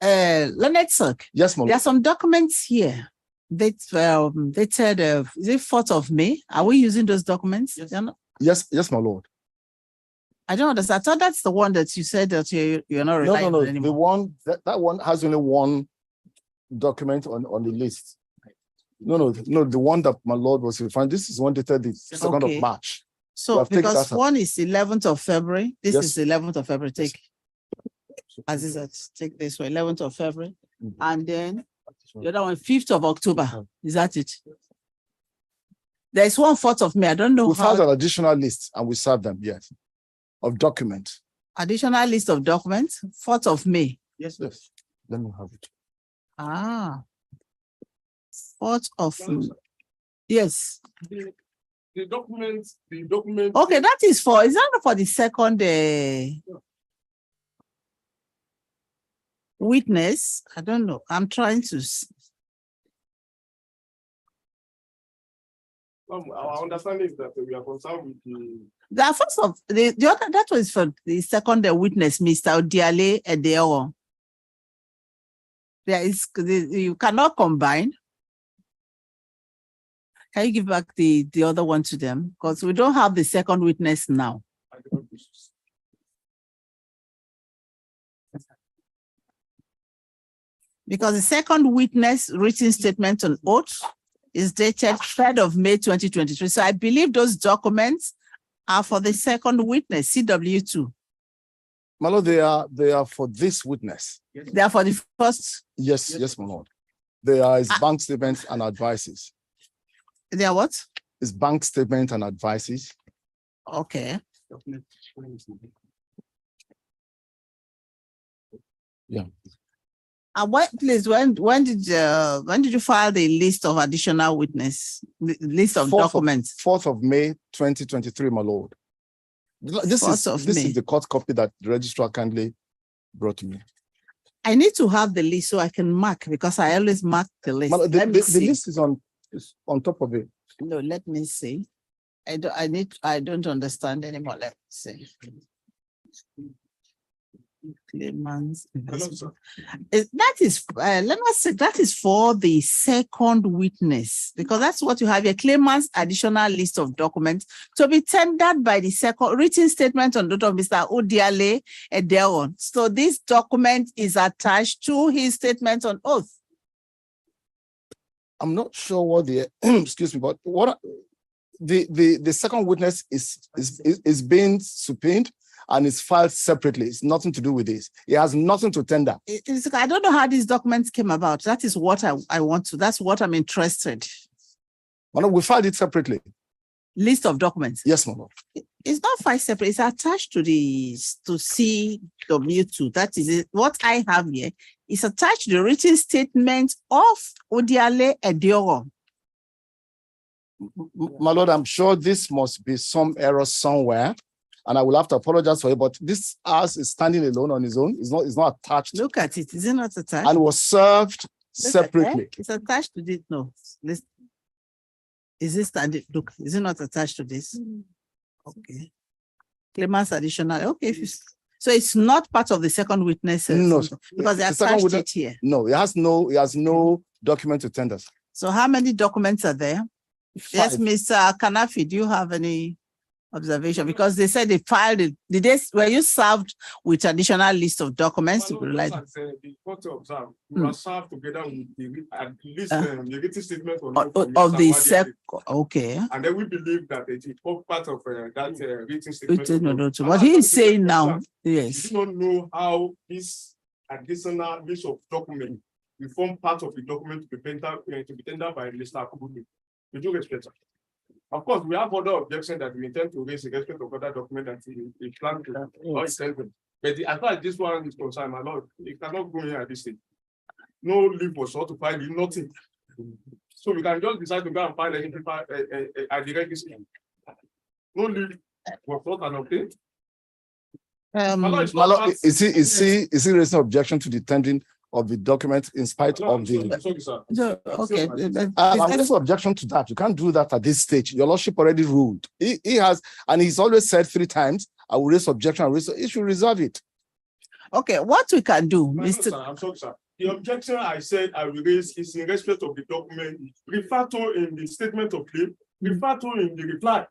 Leonard Sirk. Yes, ma'am. There are some documents here. They said, is it 4th of May? Are we using those documents? Yes, my lord. I don't understand. I thought that's the one that you said that you're not relying on anymore. The one that one has only one document on the list. No, the one that my lord was referring. This is one dated the 2nd of March. So because one is 11th of February, this is 11th of February. Take Azizat, take this one, 11th of February, and then the other one, 5th of October. Is that it? There's one 4th of May. I don't know. We found an additional list and we served them, yes, of documents. Additional list of documents, 4th of May. Yes. Let me have it. 4th of May. Yes. The document. Okay, that is for, is that for the second? witness, I don't know. I'm trying to. Our understanding is that we are concerned with the. The first of the other, that was for the second witness, Mr. Odiale Edeowo. There is, you cannot combine. Can you give back the other one to them? Because we don't have the second witness now. Because the second witness written statement on oath is dated 3rd of May 2023. So I believe those documents are for the second witness, CW2. My lord, they are for this witness. They are for the first. Yes, my lord. They are his bank statements and advices. They are what? His bank statement and advices. Okay. Yeah. And please, when did you file the list of additional witness, the list of documents? 4th of May 2023, my lord. This is the court copy that the registrar kindly brought to me. I need to have the list so I can mark, because I always mark the list. The list is on top of it. No, let me see. I don't understand anymore. Let me see. That is, let us say that is for the second witness, because that's what you have your claimant's additional list of documents to be tendered by the second written statement on note of Mr. Odiale Edeowo. So this document is attached to his statement on oath. I'm not sure what the excuse me, but what the second witness is being subpoenaed and is filed separately. It's nothing to do with this. It has nothing to tender. I don't know how these documents came about. That is what I want to. That's what I'm interested. Well, we filed it separately. List of documents. Yes, my lord. It's not filed separate. It's attached to CW2. That is it. What I have here is attached to the written statement of Odiale Edeowo. My lord, I'm sure this must be some error somewhere, and I will have to apologize for it. But this house is standing alone on its own. It's not attached. Look at it. Is it not attached? And was served separately. It's attached to this. No. Is it standing? Look, is it not attached to this? Okay. Claimant's additional. Okay. So it's not part of the second witness. No, because they attached it here. No, it has no document to tender. So how many documents are there? 5. Yes, Mr. Kanafi, do you have any observation? Because they said they filed it. Were you served with additional list of documents? The court observed, we were served together with the written statement of the second. Okay. And then we believe that it is part of that written statement. What he is saying now, yes. We do not know how this additional list of documents will form part of the document to be tendered by Mr. Akubuni. We do respect that. Of course, we have other objections that we intend to raise in respect of other documents that we plan to or send them. But as far as this one is concerned, my lord, it cannot go here at this stage. No leave was sought to file, nothing. So we can just decide to go and file anything at the registry. No leave was sought and obtained. My lord, is he raising objection to the tendering of the document in spite of the okay. I'm raising objection to that. You can't do that at this stage. Your lordship already ruled. He has, and he's always said 3 times, I will raise objection, he should resolve it. Okay, what we can do, Mr. Sir, I'm sorry, sir. The objection I said I will raise is in respect of the document referred to in the statement of claim, referred to in the reply.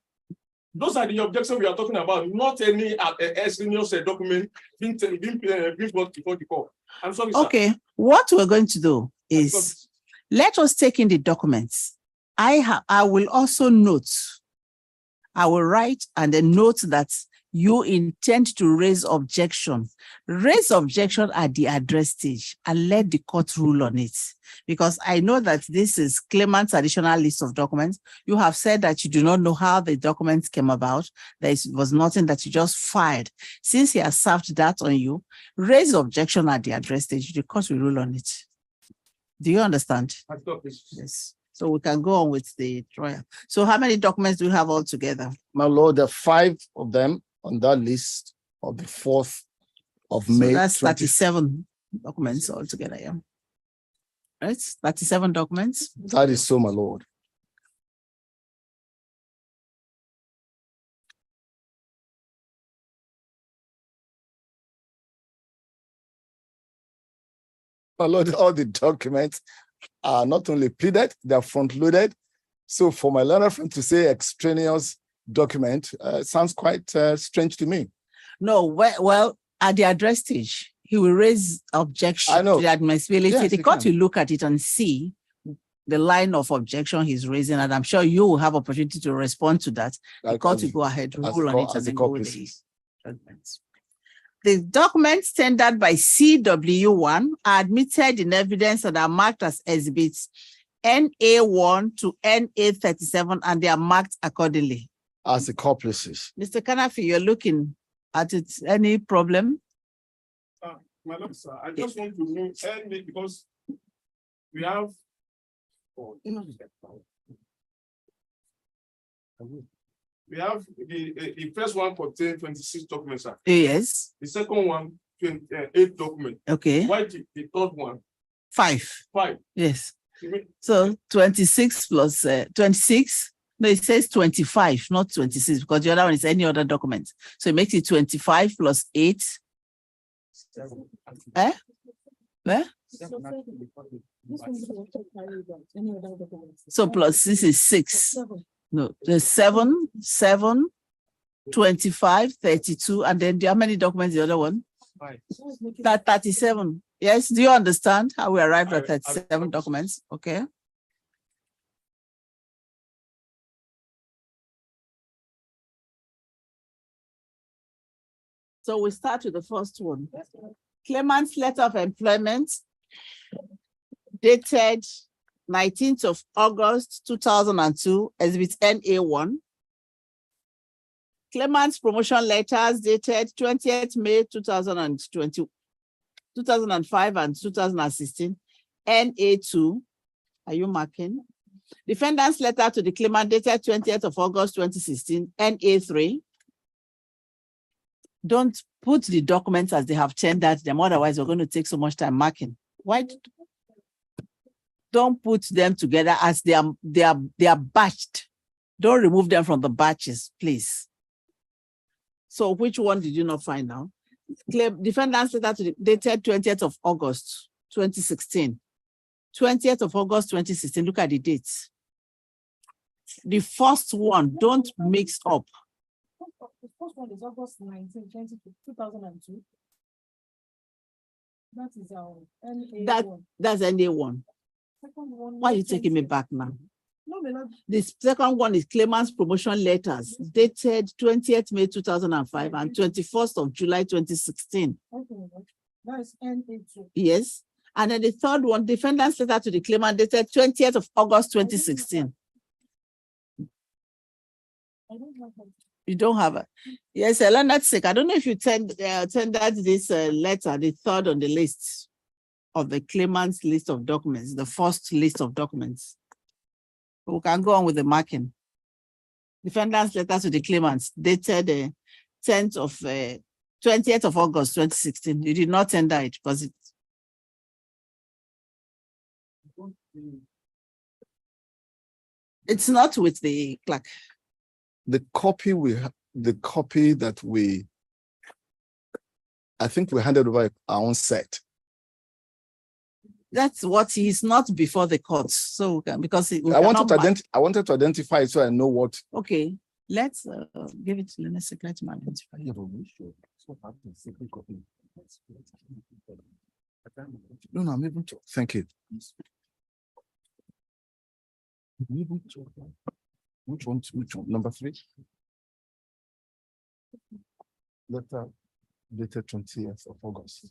Those are the objections we are talking about, not any extraneous document being brought before the court. I'm sorry, sir. Okay, what we're going to do is let us take in the documents. I will also note. I will write and then note that you intend to raise objection. Raise objection at the address stage and let the court rule on it. Because I know that this is claimant's additional list of documents. You have said that you do not know how the documents came about. There was nothing that you just filed. Since he has served that on you, raise objection at the address stage. The court will rule on it. Do you understand? Yes. So we can go on with the trial. So how many documents do you have altogether? My lord, there are 5 of them on that list of the 4th of May. That's 37. documents altogether, yeah. Right, 37 documents. That is so, my lord. My lord, all the documents are not only pleaded, they are front-loaded. So for my learner friend to say extraneous document sounds quite strange to me. No, well, at the address stage, he will raise objection to the admissibility. Yes, the court will look at it and see the line of objection he's raising, and I'm sure you will have opportunity to respond to that. The court will go ahead, rule on it, and then go with the judgments. The documents tendered by CW1 are admitted in evidence and are marked as exhibits NA1 to NA37, and they are marked accordingly. As the accomplices. Mr. Kanafi, you're looking at it. Any problem? My lord, sir, I just want to know NA because we have. We have the first one contains 26 documents, sir. Yes. The second one, 28 documents. Okay. Why the third one? 5. 5. Yes. So 26 plus 26. No, it says 25, not 26, because the other one is any other document. So it makes it 25 plus 8. 7. Eh? Where? So plus this is 6. No, there's 7, 25, 32, and then how many documents the other one? 5. That 37. Yes, do you understand how we arrived at 37 documents? Okay. So we start with the first one. Claimant's letter of employment dated 19th of August 2002, exhibit NA1. Claimant's promotion letters dated 20th May 2020, 2005 and 2016, NA2. Are you marking? Defendant's letter to the claimant dated 20th of August 2016, NA3. Don't put the documents as they have tendered them, otherwise we're going to take so much time marking. Why? Don't put them together as they are batched. Don't remove them from the batches, please. So which one did you not find now? Defendant's letter to the dated 20th of August 2016. 20th of August 2016. Look at the dates. The first one, don't mix up. The first one is August 19, 2002. That is our NA1. That's NA1. Why are you taking me back now? No, the second one is claimant's promotion letters dated 20th May 2005 and 21st of July 2016. Okay, that is NA2. Yes. And then the third one, defendant's letter to the claimant dated 20th of August 2016. I don't have that. You don't have it. Yes, Leonard's sake. I don't know if you tendered this letter, the third on the list of the claimant's list of documents, the first list of documents. We can go on with the marking. Defendant's letter to the claimants dated 20th of August 2016. You did not tender it because it's not with the clerk. The copy that I think we handed over our own set. That's what he's not before the court. So because I wanted to identify it so I know what. Okay, let's give it to the secretary to identify. No, I'm able to. Thank you. Which one? Number 3. Letter dated 20th of August.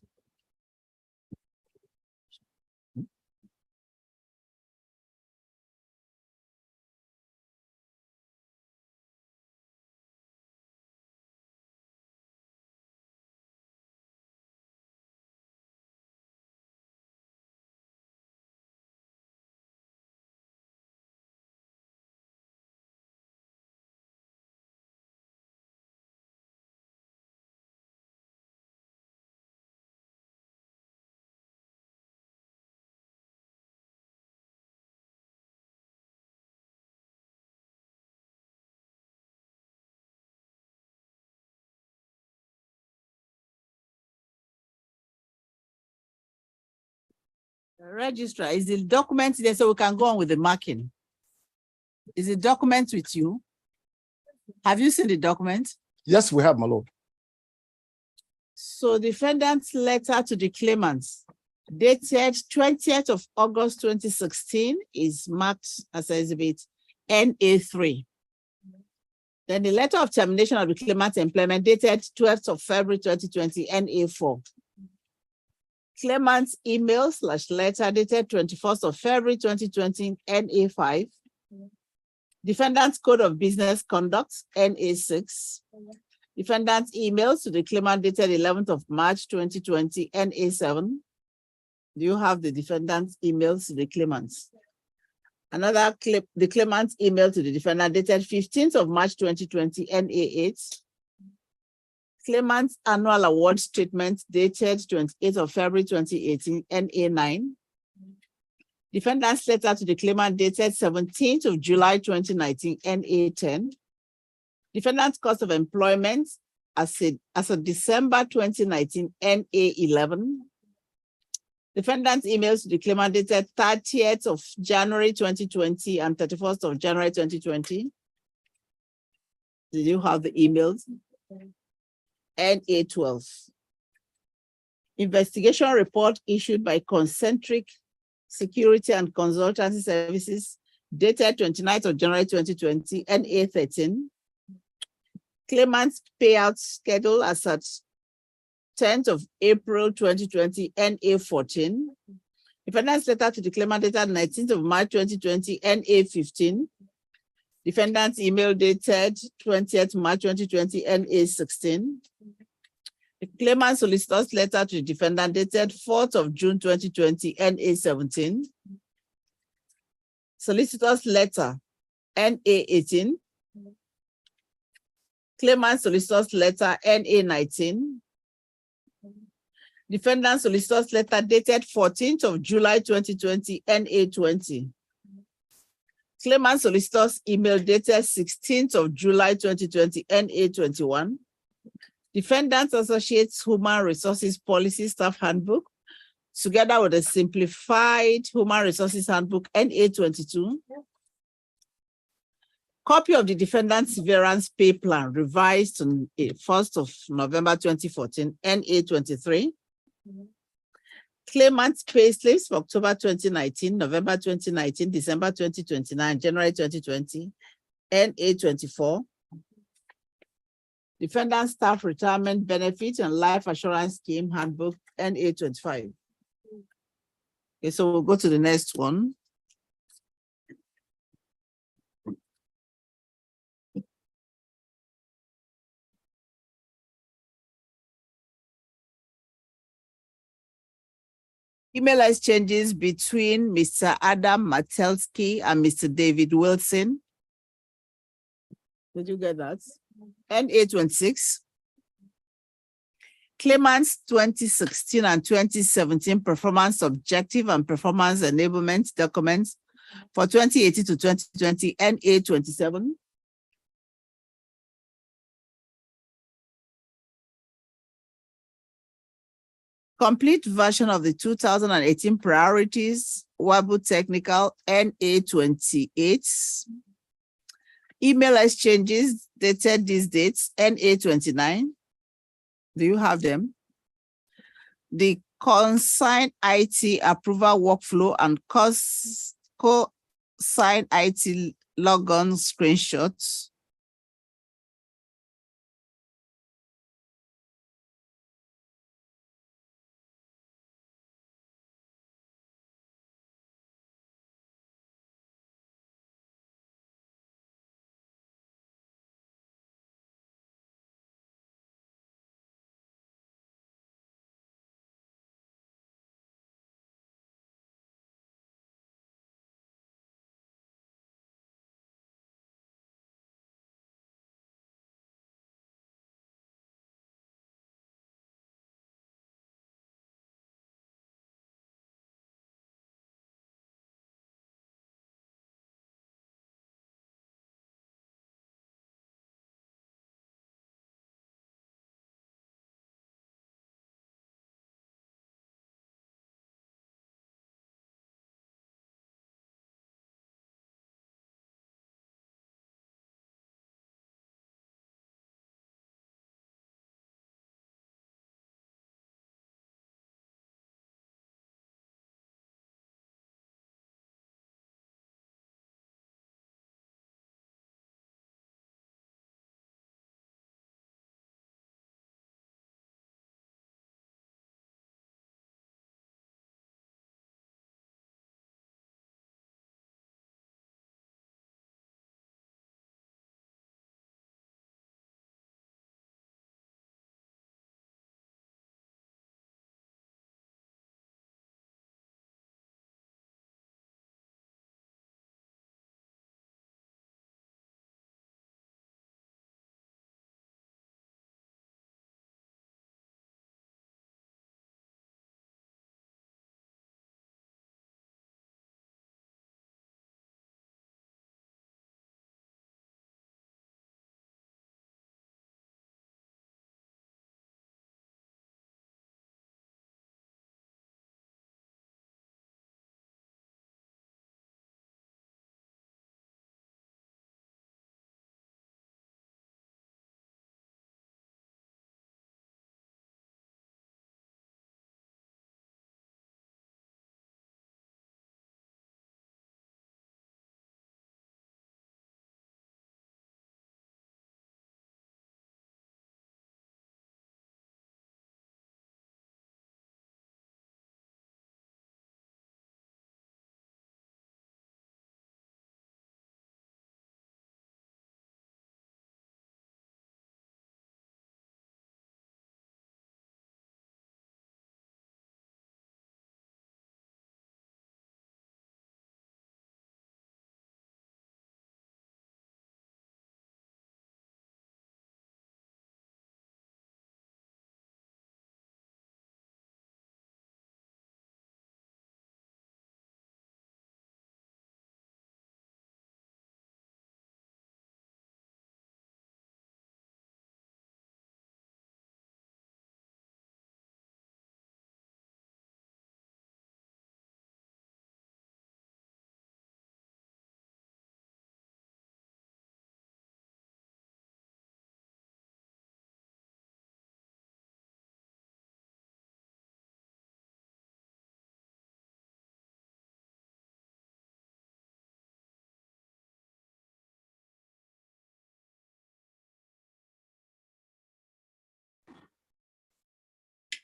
Registrar, is the document there so we can go on with the marking? Is the document with you? Have you seen the document? Yes, we have, my lord. So defendant's letter to the claimants dated 20th of August 2016 is marked as exhibit NA3. Then the letter of termination of the claimant's employment dated 12th of February 2020, NA4. Claimant's email/letter dated 21st of February 2020, NA5. Defendant's code of business conduct, NA6. Defendant's emails to the claimant dated 11th of March 2020, NA7. Do you have the defendant's emails to the claimants? Another clip, the claimant's email to the defendant dated 15th of March 2020, NA8. Claimant's annual award statement dated 28th of February 2018, NA9. Defendant's letter to the claimant dated 17th of July 2019, NA10. Defendant's cost of employment as of December 2019, NA11. Defendant's emails to the claimant dated 30th of January 2020 and 31st of January 2020. Did you have the emails? NA12. Investigation report issued by Concentric Security and Consultancy Services dated 29th of January 2020, NA13. Claimant's payout schedule as at 10th of April 2020, NA14. Defendant's letter to the claimant dated 19th of March 2020, NA15. Defendant's email dated 20th March 2020, NA16. The claimant solicitor's letter to the defendant dated 4th of June 2020, NA17. Solicitor's letter, NA18. Claimant solicitor's letter, NA19. Defendant solicitor's letter dated 14th of July 2020, NA20. Claimant solicitor's email dated 16th of July 2020, NA21. Defendant Associates Human Resources Policy Staff Handbook, together with a simplified Human Resources Handbook, NA22. Copy of the defendant's severance pay plan revised on 1st of November 2014, NA23. Claimant's pay slips for October 2019, November 2019, December 2029, January 2020, NA24. Defendant Staff Retirement Benefit and Life Assurance Scheme Handbook, NA25. Okay, so we'll go to the next one. Email exchanges between Mr. Adam Matelski and Mr. David Wilson. Did you get that? NA26. Claimants 2016 and 2017 performance objective and performance enablement documents for 2018 to 2020, NA27. Complete version of the 2018 priorities, WABU technical, NA28. Email exchanges dated these dates, NA29. Do you have them? The consign IT approval workflow and co-sign IT logon screenshots.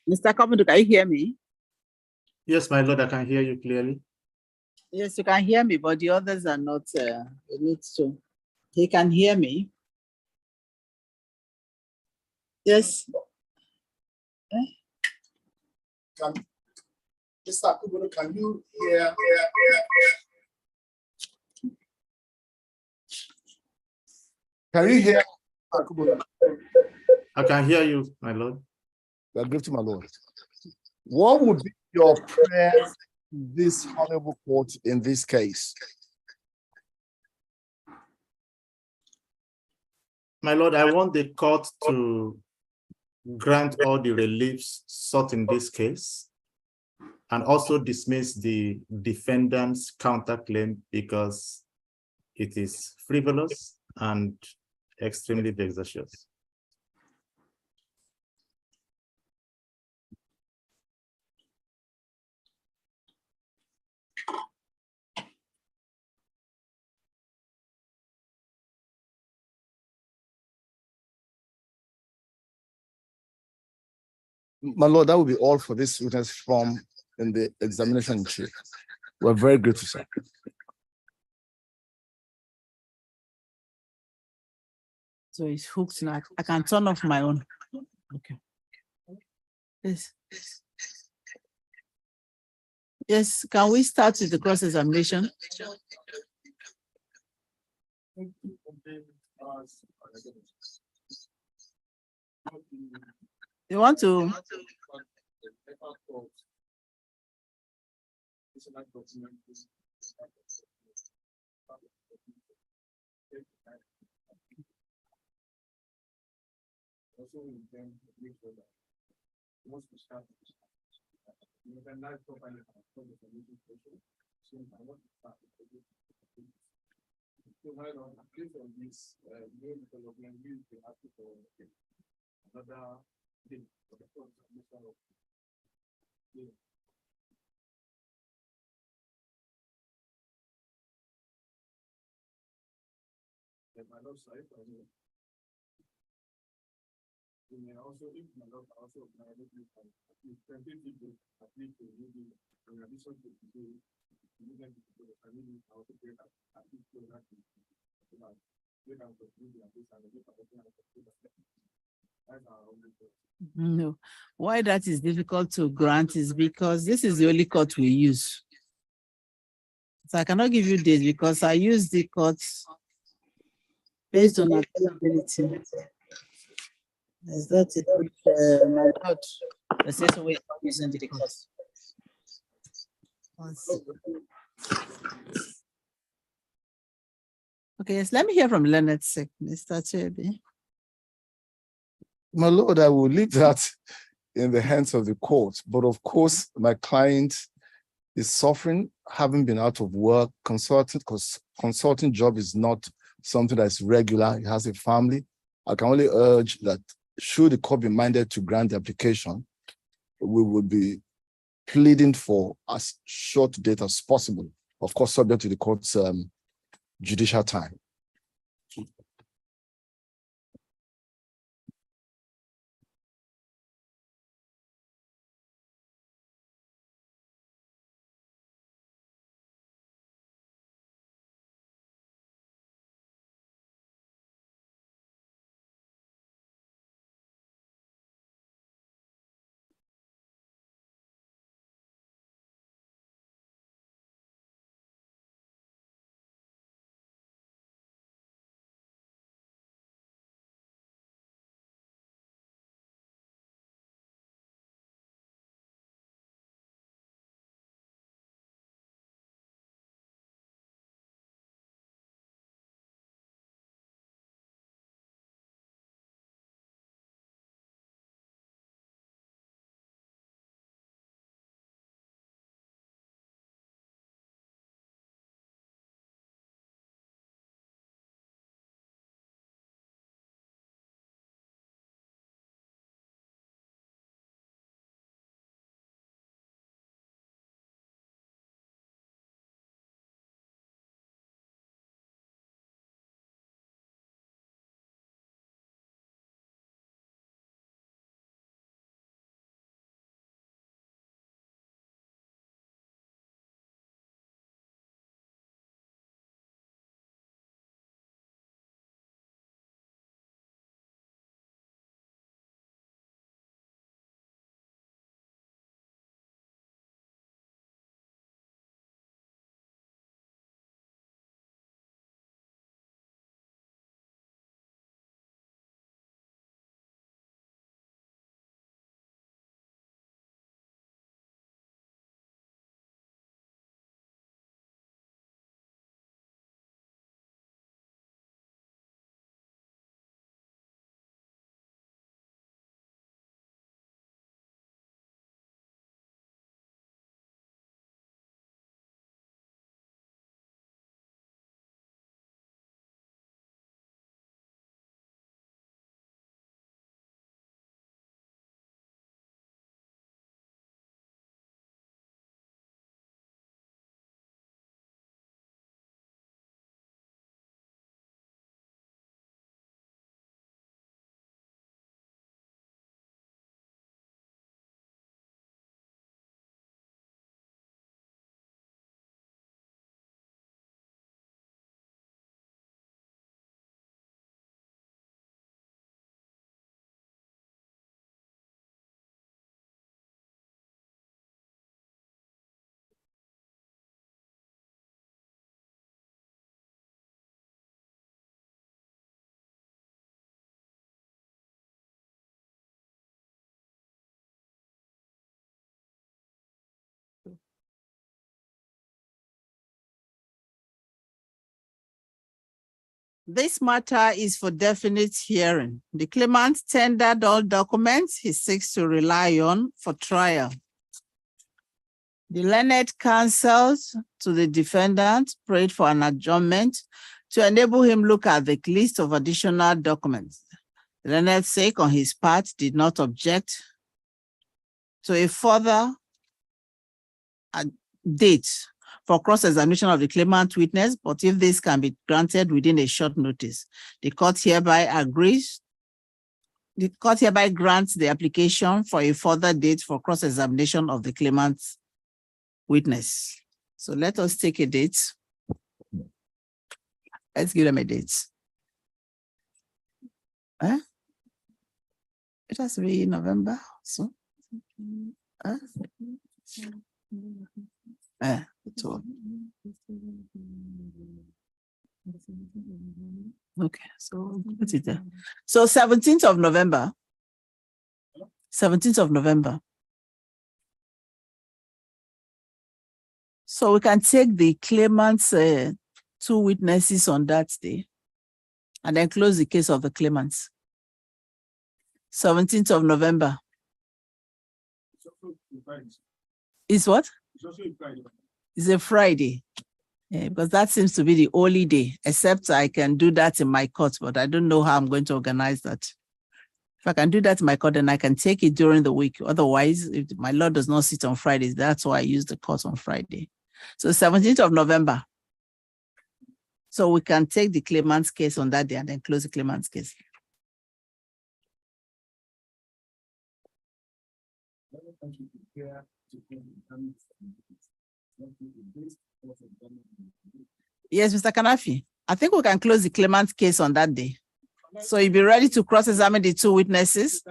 Mr. Komodo, can you hear me? Yes, my lord, I can hear you clearly. Yes, you can hear me, but the others are not. They need to. He can hear me. Yes. Mr. Akubono, can you hear? Can you hear? Akubono? I can hear you, my lord. We are grateful, my Lord. What would be your prayer to this honorable court in this case? My lord, I want the court to grant all the reliefs sought in this case and also dismiss the defendant's counterclaim because it is frivolous and extremely vexatious. My Lord, that will be all for this witness form in the examination in chief. We're very grateful, sir. So it's hooked now. I can turn off my own. Okay. Yes. Yes, can we start with the cross-examination? You want to? No. Why that is difficult to grant is because this is the only court we use. So I cannot give you dates because I use the courts based on availability. Is that it? My lord, the same way of using the courts. Okay, yes, let me hear from Leonard Sek, Mr. Chebi. My Lord, I will leave that in the hands of the court. But of course, my client is suffering, having been out of work, consulting, because consulting job is not something that's regular. He has a family. I can only urge that should the court be minded to grant the application, we will be pleading for as short date as possible, of course, subject to the court's judicial time. This matter is for definite hearing. The claimant tendered all documents he seeks to rely on for trial. The learned counsel to the defendant prayed for an adjournment to enable him look at the list of additional documents. The learned sake on his part did not object to a further date for cross-examination of the claimant witness, but if this can be granted within a short notice, the court hereby grants the application for a further date for cross-examination of the claimant's witness. So let us take a date. Let's give them a date. It has to be November. So, okay, so put it there. So 17th of November. 17th of November. So we can take the claimant's 2 witnesses on that day and then close the case of the claimants. 17th of November. Is what? It's a Friday. Yeah, because that seems to be the only day, except I can do that in my court, but I don't know how I'm going to organize that. If I can do that in my court, then I can take it during the week. Otherwise, if my law does not sit on Fridays, that's why I use the court on Friday. So 17th of November. So we can take the claimant's case on that day and then close the claimant's case. Yes, Mr. Kanafi, I think we can close the claimant's case on that day. So you'll be ready to cross-examine the 2 witnesses?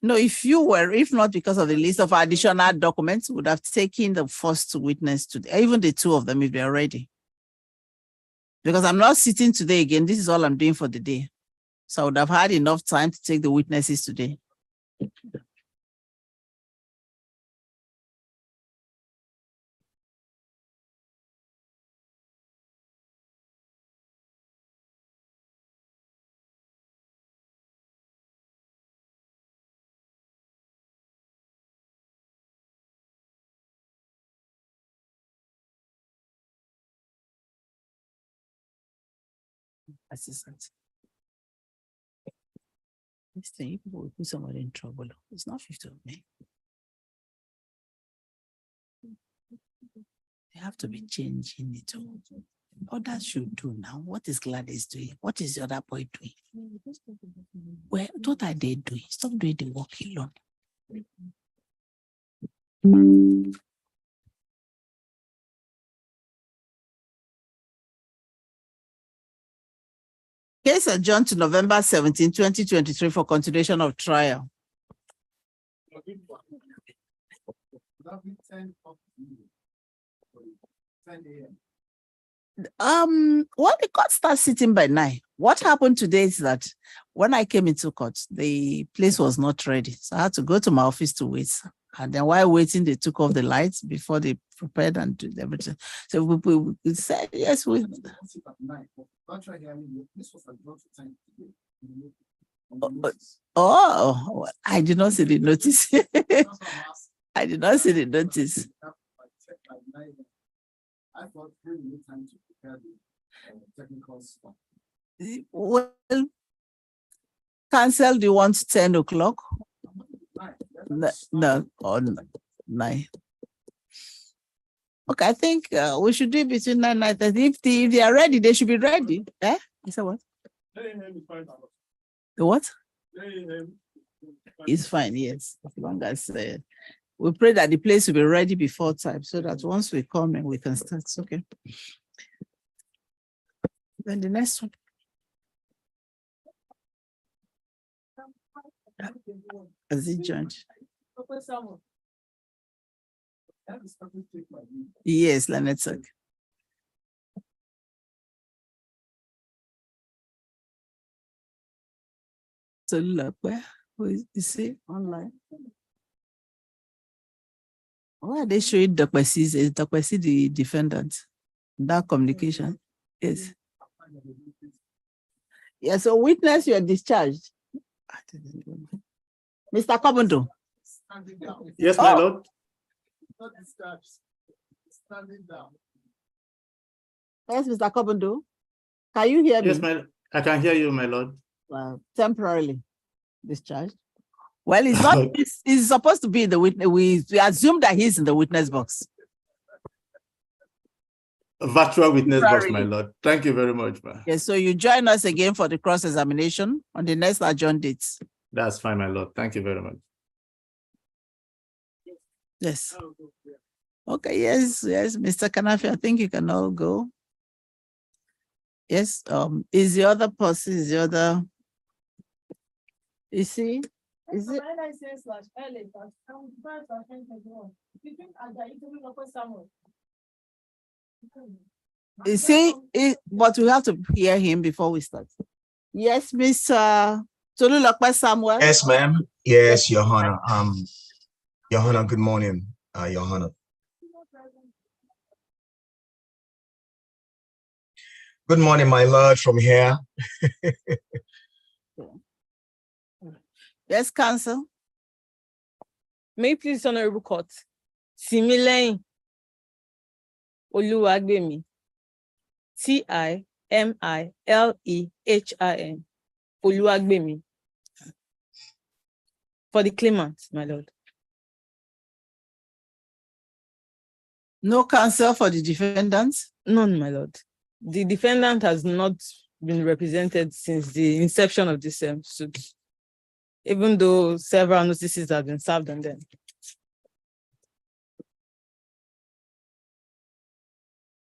No, if not because of the list of additional documents, would have taken the first witness today, even the 2 of them if they're ready. Because I'm not sitting today again. This is all I'm doing for the day. So I would have had enough time to take the witnesses today. Assistant. This thing, people will put somebody in trouble. It's not 50 of me. They have to be changing it all. Others should do now. What is Gladys doing? What is the other boy doing? Well, what are they doing? Stop doing the work alone. Case adjourned to November 17, 2023 for continuation of trial. Well, the court starts sitting by 9. What happened today is that when I came into court, the place was not ready. So I had to go to my office to wait. And then while waiting, they took off the lights before they prepared and did everything. So we said, yes, we. Oh, I did not see the notice. I did not see the notice. I thought we need time to prepare the technical stuff. Well, cancel the one to 10 o'clock. No, on 9. Okay, I think we should do it between 9 and 9:30. If they are ready, they should be ready. Eh? You said what? The what? It's fine, yes. As long as we pray that the place will be ready before time so that once we come and we can start. Okay. Then the next one. As it judge. Yes, let's talk. So look, where is it online? Why are they showing Dr. C? Is Dr. C the defendant? That communication. Yes. Yeah, so witness, you are discharged. Mr. Kobundo. Yes, my lord. Not discharged. Standing down. Yes, Mr. Kobundo. Can you hear me? Yes, I can hear you, my lord. Well, temporarily discharged. Well, he's not. He's supposed to be in the witness. We assume that he's in the witness box. A virtual witness box, my lord. Thank you very much, ma. Yes, so you join us again for the cross-examination on the next adjourned dates. That's fine, my lord. Thank you very much. Yes. Okay, yes, Mr. Kanafi, I think you can all go. Yes, is the other person, is it? Is it? But we have to hear him before we start. Yes, Mr. Tolulope Samuel. Yes, ma'am. Yes, Your Honor. Your Honor, good morning, Your Honor. Good morning, my lord, from here. Yes, counsel. May it please, Honorable Court. Timilehin Oluwagbemi. Timilehim Oluwagbemi. For the claimant, my lord. No counsel for the defendant? None, my lord. The defendant has not been represented since the inception of this suit, even though several notices have been served on them.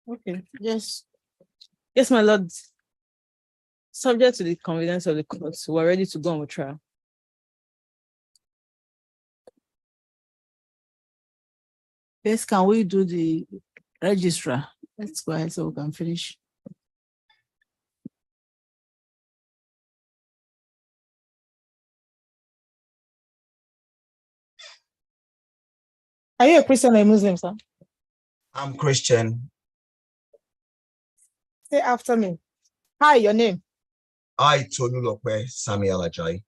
Okay. Yes. Yes, my lord. Subject to the convenience of the court, we're ready to go on with trial. Yes, can we do the registrar? Let's go ahead so we can finish. Are you a Christian or a Muslim, sir? I'm Christian. Say after me. Hi, your name. I, Tolulope Samuel Ajayi.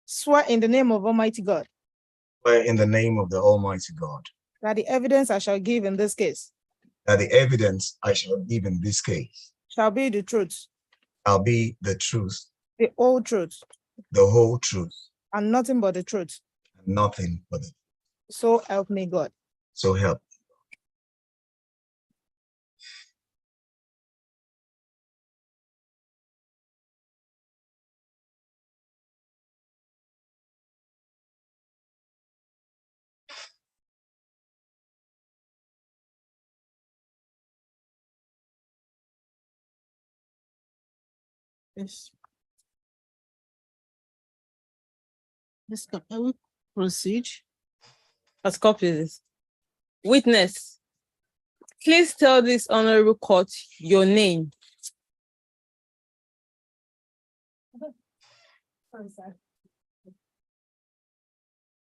Swear in the name of Almighty God. Swear in the name of the Almighty God. That the evidence I shall give in this case. That the evidence I shall give in this case. Shall be the truth. Shall be the truth. The whole truth. The whole truth. And nothing but the truth. And nothing but the truth. So help me God. So help. Yes. Yes, can we proceed? As copies. Witness, please tell this honorable court your name.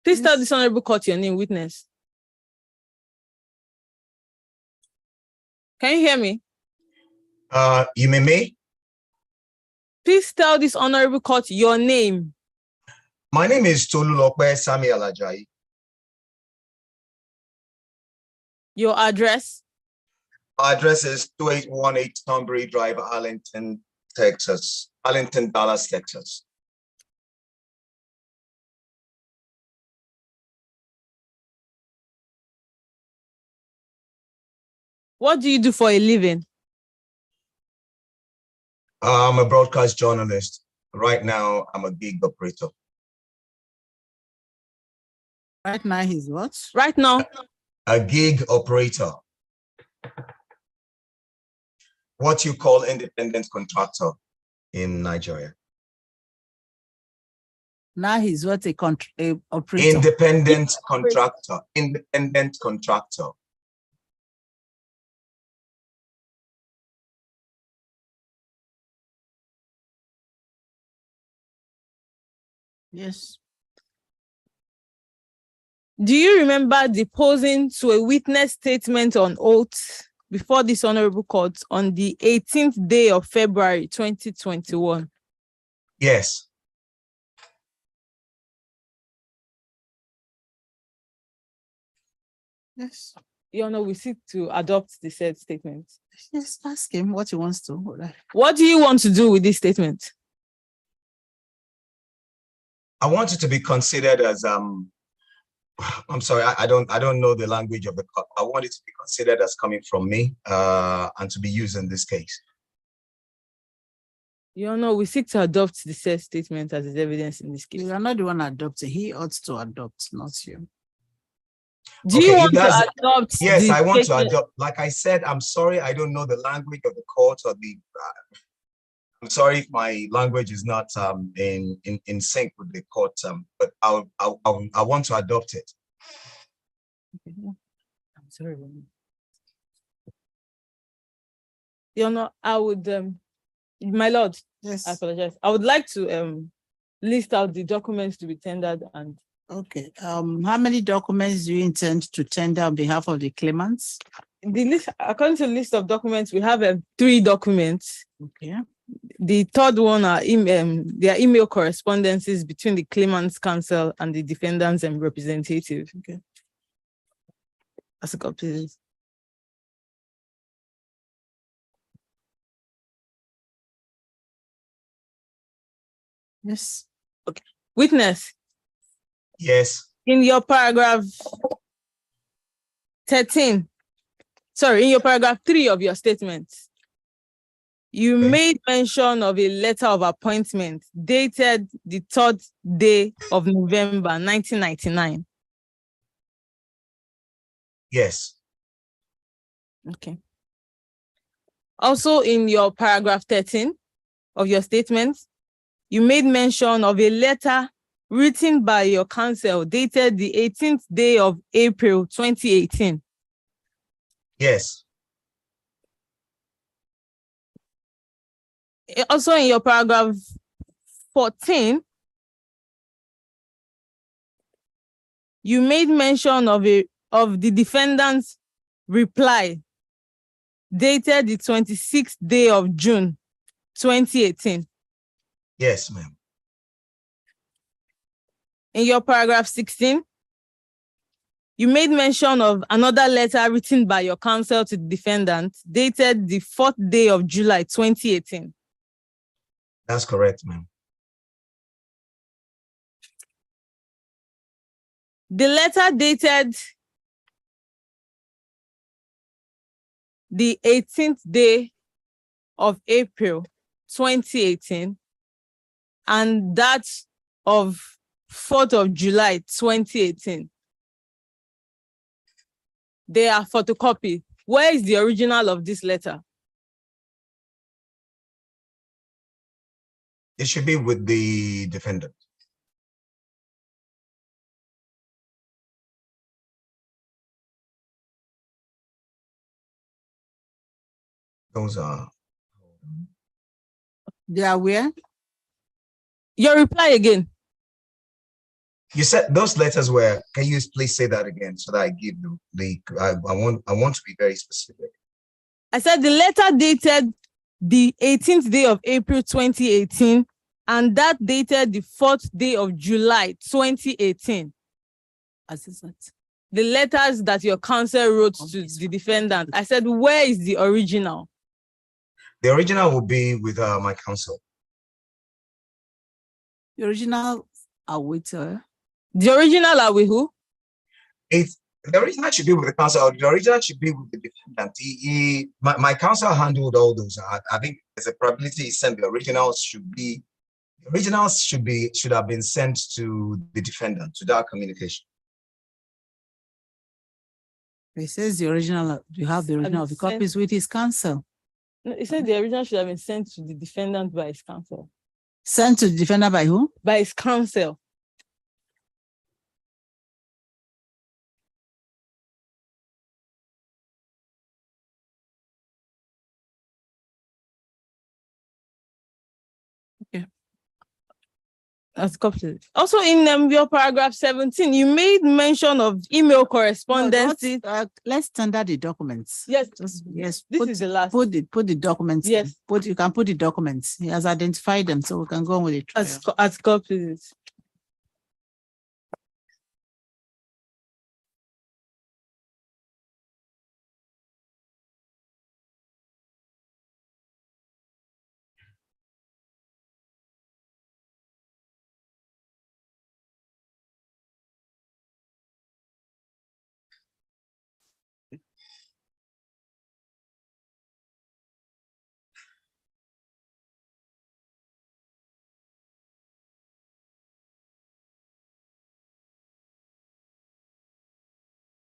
Please tell this honorable court your name, witness. Can you hear me? You mean me? Please tell this honorable court your name. My name is Tolulope Samuel Ajayi. Your address? Our address is 2818 Thornbury Drive, Arlington, Texas. Arlington, Dallas, Texas. What do you do for a living? I'm a broadcast journalist. Right now, I'm a gig operator. Right now, he's what? Right now? A gig operator. What you call independent contractor in Nigeria. Now he's what, a operator? Independent contractor. Independent contractor. Yes. Do you remember deposing to a witness statement on oath before this honorable court on the 18th day of February 2021? Yes. Yes. Your Honor, we seek to adopt the said statement. Yes, ask him what he wants to. What do you want to do with this statement? I want it to be considered as I'm sorry, I don't know the language of the court. I want it to be considered as coming from me and to be used in this case. Your Honor, we seek to adopt the said statement as is evidence in this case. You are not the one adopting. He ought to adopt, not you. Do you want to adopt? Yes, I want to adopt. Like I said, I'm sorry, I don't know the language of the court or the. I'm sorry if my language is not in sync with the court, but I want to adopt it. I'm sorry. Your Honor, I would my lord. Yes. I apologize. I would like to list out the documents to be tendered and. Okay. How many documents do you intend to tender on behalf of the claimants? The list, according to the list of documents, we have 3 documents. Okay. The third one are their email correspondences between the claimants' counsel and the defendants and representative. Okay. As a copy, please. Yes. Okay. Witness. Yes. In your paragraph 13, in your paragraph 3 of your statement, you made mention of a letter of appointment dated the 3rd day of November, 1999. Yes. Okay. Also, in your paragraph 13 of your statement, you made mention of a letter written by your counsel dated the 18th day of April 2018. Yes. Also in your paragraph 14, you made mention of the defendant's reply dated the 26th day of June 2018. Yes, ma'am. In your paragraph 16, you made mention of another letter written by your counsel to the defendant dated the 4th day of July 2018. That's correct, ma'am. The letter dated the 18th day of April 2018 and that of 4th of July 2018. They are photocopy. Where is the original of this letter? It should be with the defendant. Those are. They are where? Your reply again. You said those letters were. Can you please say that again so that I give I want to be very specific. I said the letter dated the 18th day of April 2018 and that dated the 4th day of July 2018. Assistant. The letters that your counsel wrote to the defendant. I said, where is the original? The original will be with my counsel. The original are with The original are with who? The original should be with the counsel. The original should be with the defendant. My counsel handled all those. I think there's a probability he sent the originals should have been sent to the defendant, to that communication. It says the original, you have the original of the copies with his counsel. No, it said the original should have been sent to the defendant by his counsel. Sent to the defendant by who? By his counsel. Okay. As copies. Also, in your paragraph 17, you made mention of email correspondence. Let's standard the documents. Yes, yes. This is the last. Put the documents. Yes. You can put the documents. He has identified them, so we can go on with it. As copies.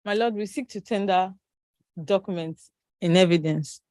My lord, we seek to tender documents in evidence.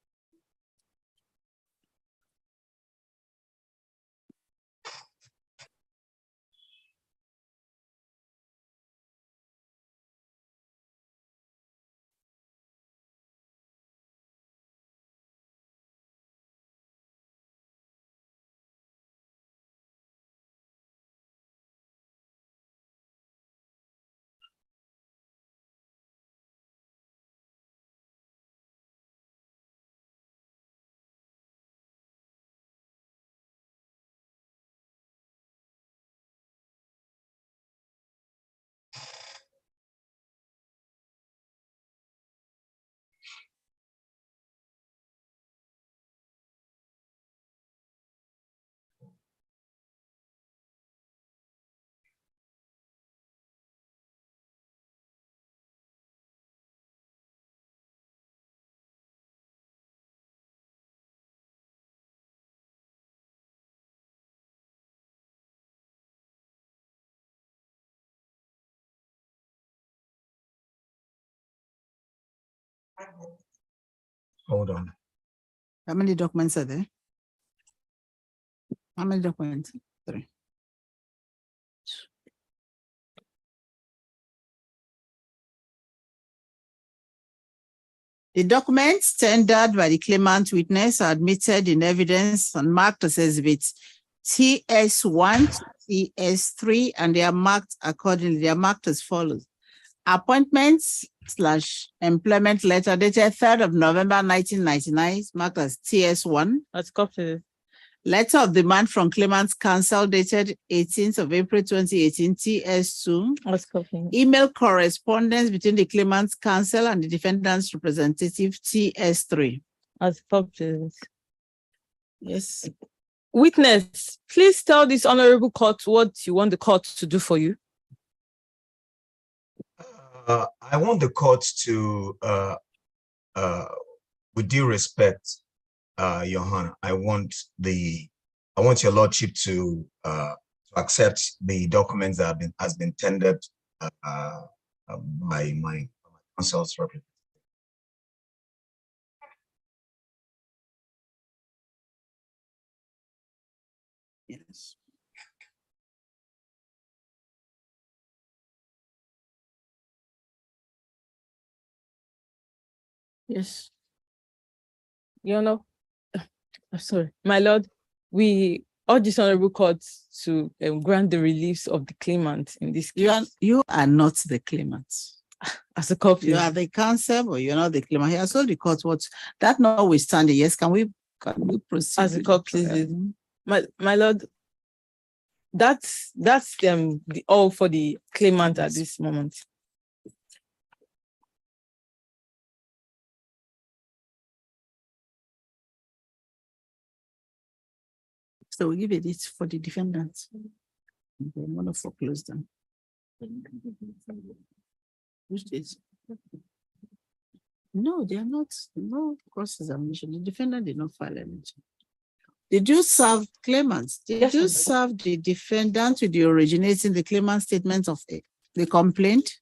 Hold on. How many documents are there? How many documents? 3. The documents tendered by the claimant witness are admitted in evidence and marked as exhibits TS1, TS3, and they are marked accordingly. They are marked as follows. Appointments/employment letter dated 3rd of November 1999 is marked as TS1. As copies. Letter of demand from claimant's counsel dated 18th of April 2018, TS2. As copies. Email correspondence between the claimant's counsel and the defendant's representative, TS3. As copies. Yes. Witness, please tell this honorable court what you want the court to do for you. I want the court to, with due respect, Your Honor, I want your lordship to accept the documents that has been tendered by my counsel's representative. Yes. Yes. You know, I'm sorry, my lord, we urge this honorable court to grant the release of the claimant in this case. You are not the claimant. As a copy. You are the counsel, but you're not the claimant. He has told the court what that notwithstanding. Yes, can we proceed? As a copy, my lord, that's the all for the claimant at this moment. So we give it for the defendants. We want to foreclose them. Which is no, they are not. No cross-examination. The defendant did not file anything. Did you serve claimants? Did you serve the defendant with the originating the claimant statement of the complaint?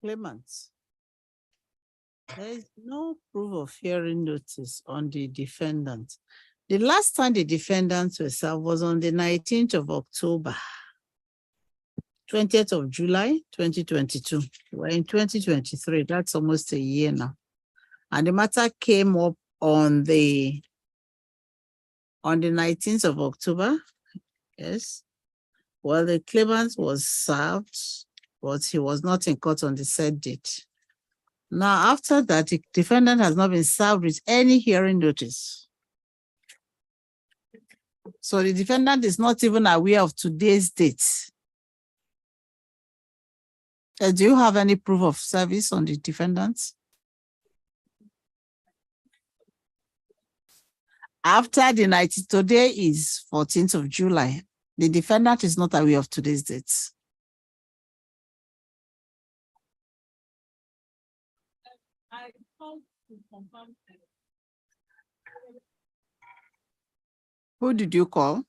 Claimants. There is no proof of hearing notice on the defendant. The last time the defendants were served was on the 19th of October, 20th of July, 2022. We're in 2023, that's almost a year now. And the matter came up on the 19th of October, yes. Well, the claimant was served, but he was not in court on the said date. Now, after that, the defendant has not been served with any hearing notice. So the defendant is not even aware of today's date. Do you have any proof of service on the defendant? After the night, today is 14th of July. The defendant is not aware of today's date. I called to confirm. Who did you call?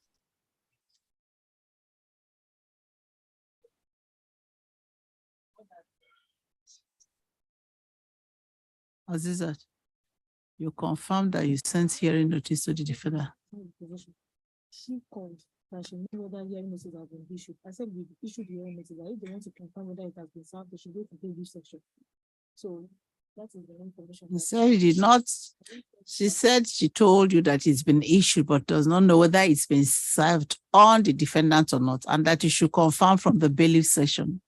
Azizat, you confirmed that you sent hearing notice to the defendant. She called that she knew whether hearing notice has been issued. I said we issued the hearing notice. If they want to confirm whether it has been served, they should go to the section. So that is the information. She said he did not. She said she told you that it's been issued, but does not know whether it's been served on the defendant or not, and that you should confirm from the bailiff session.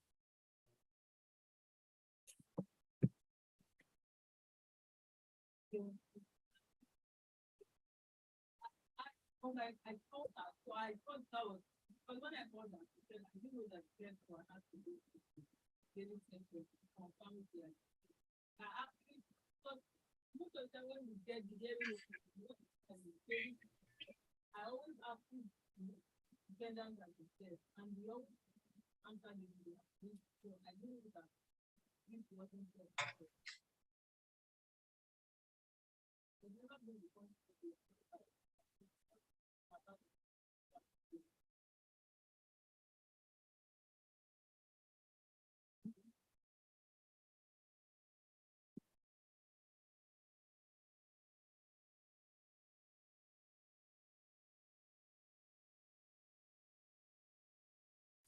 I told her, so I thought that was, because when I called her, she said, I didn't know that the one has to do with the confirm it. I actually, because most of the time when we get the hearing, I always ask the defendant that is there, and we always answer the video. So I knew that this wasn't there.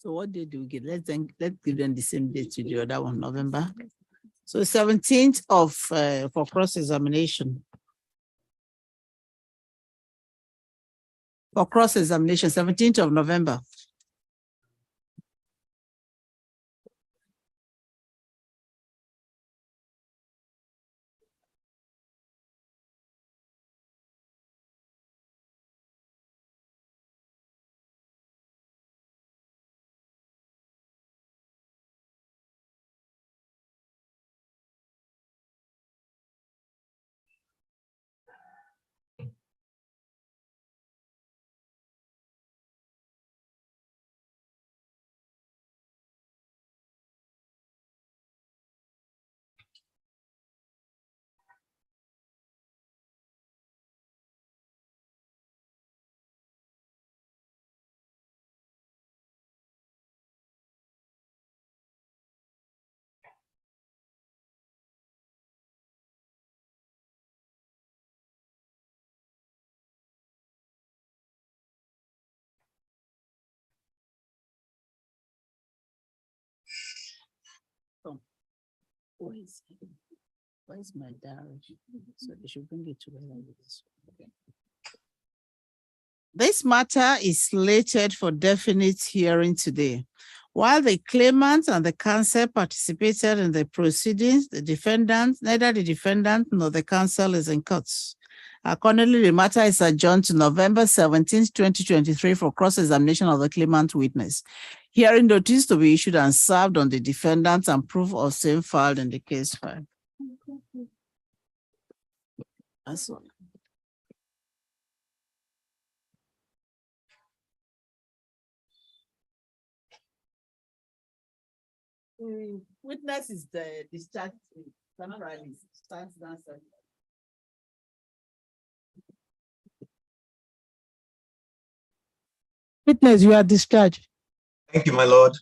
So what date do we get? Let's give them the same date to the other one, November. So 17th of for cross-examination. For cross-examination, 17th of November. Where's my diary? So they should bring it together with this. Okay. This matter is slated for definite hearing today. While the claimant and the counsel participated in the proceedings, neither the defendant nor the counsel is in court. Accordingly, the matter is adjourned to November 17, 2023 for cross-examination of the claimant witness. Hearing notice to be issued and served on the defendant and proof of same filed in the case file. That's all. Witness is the discharge temporarily stands down. Witness, you are discharged. Thank you, my lord.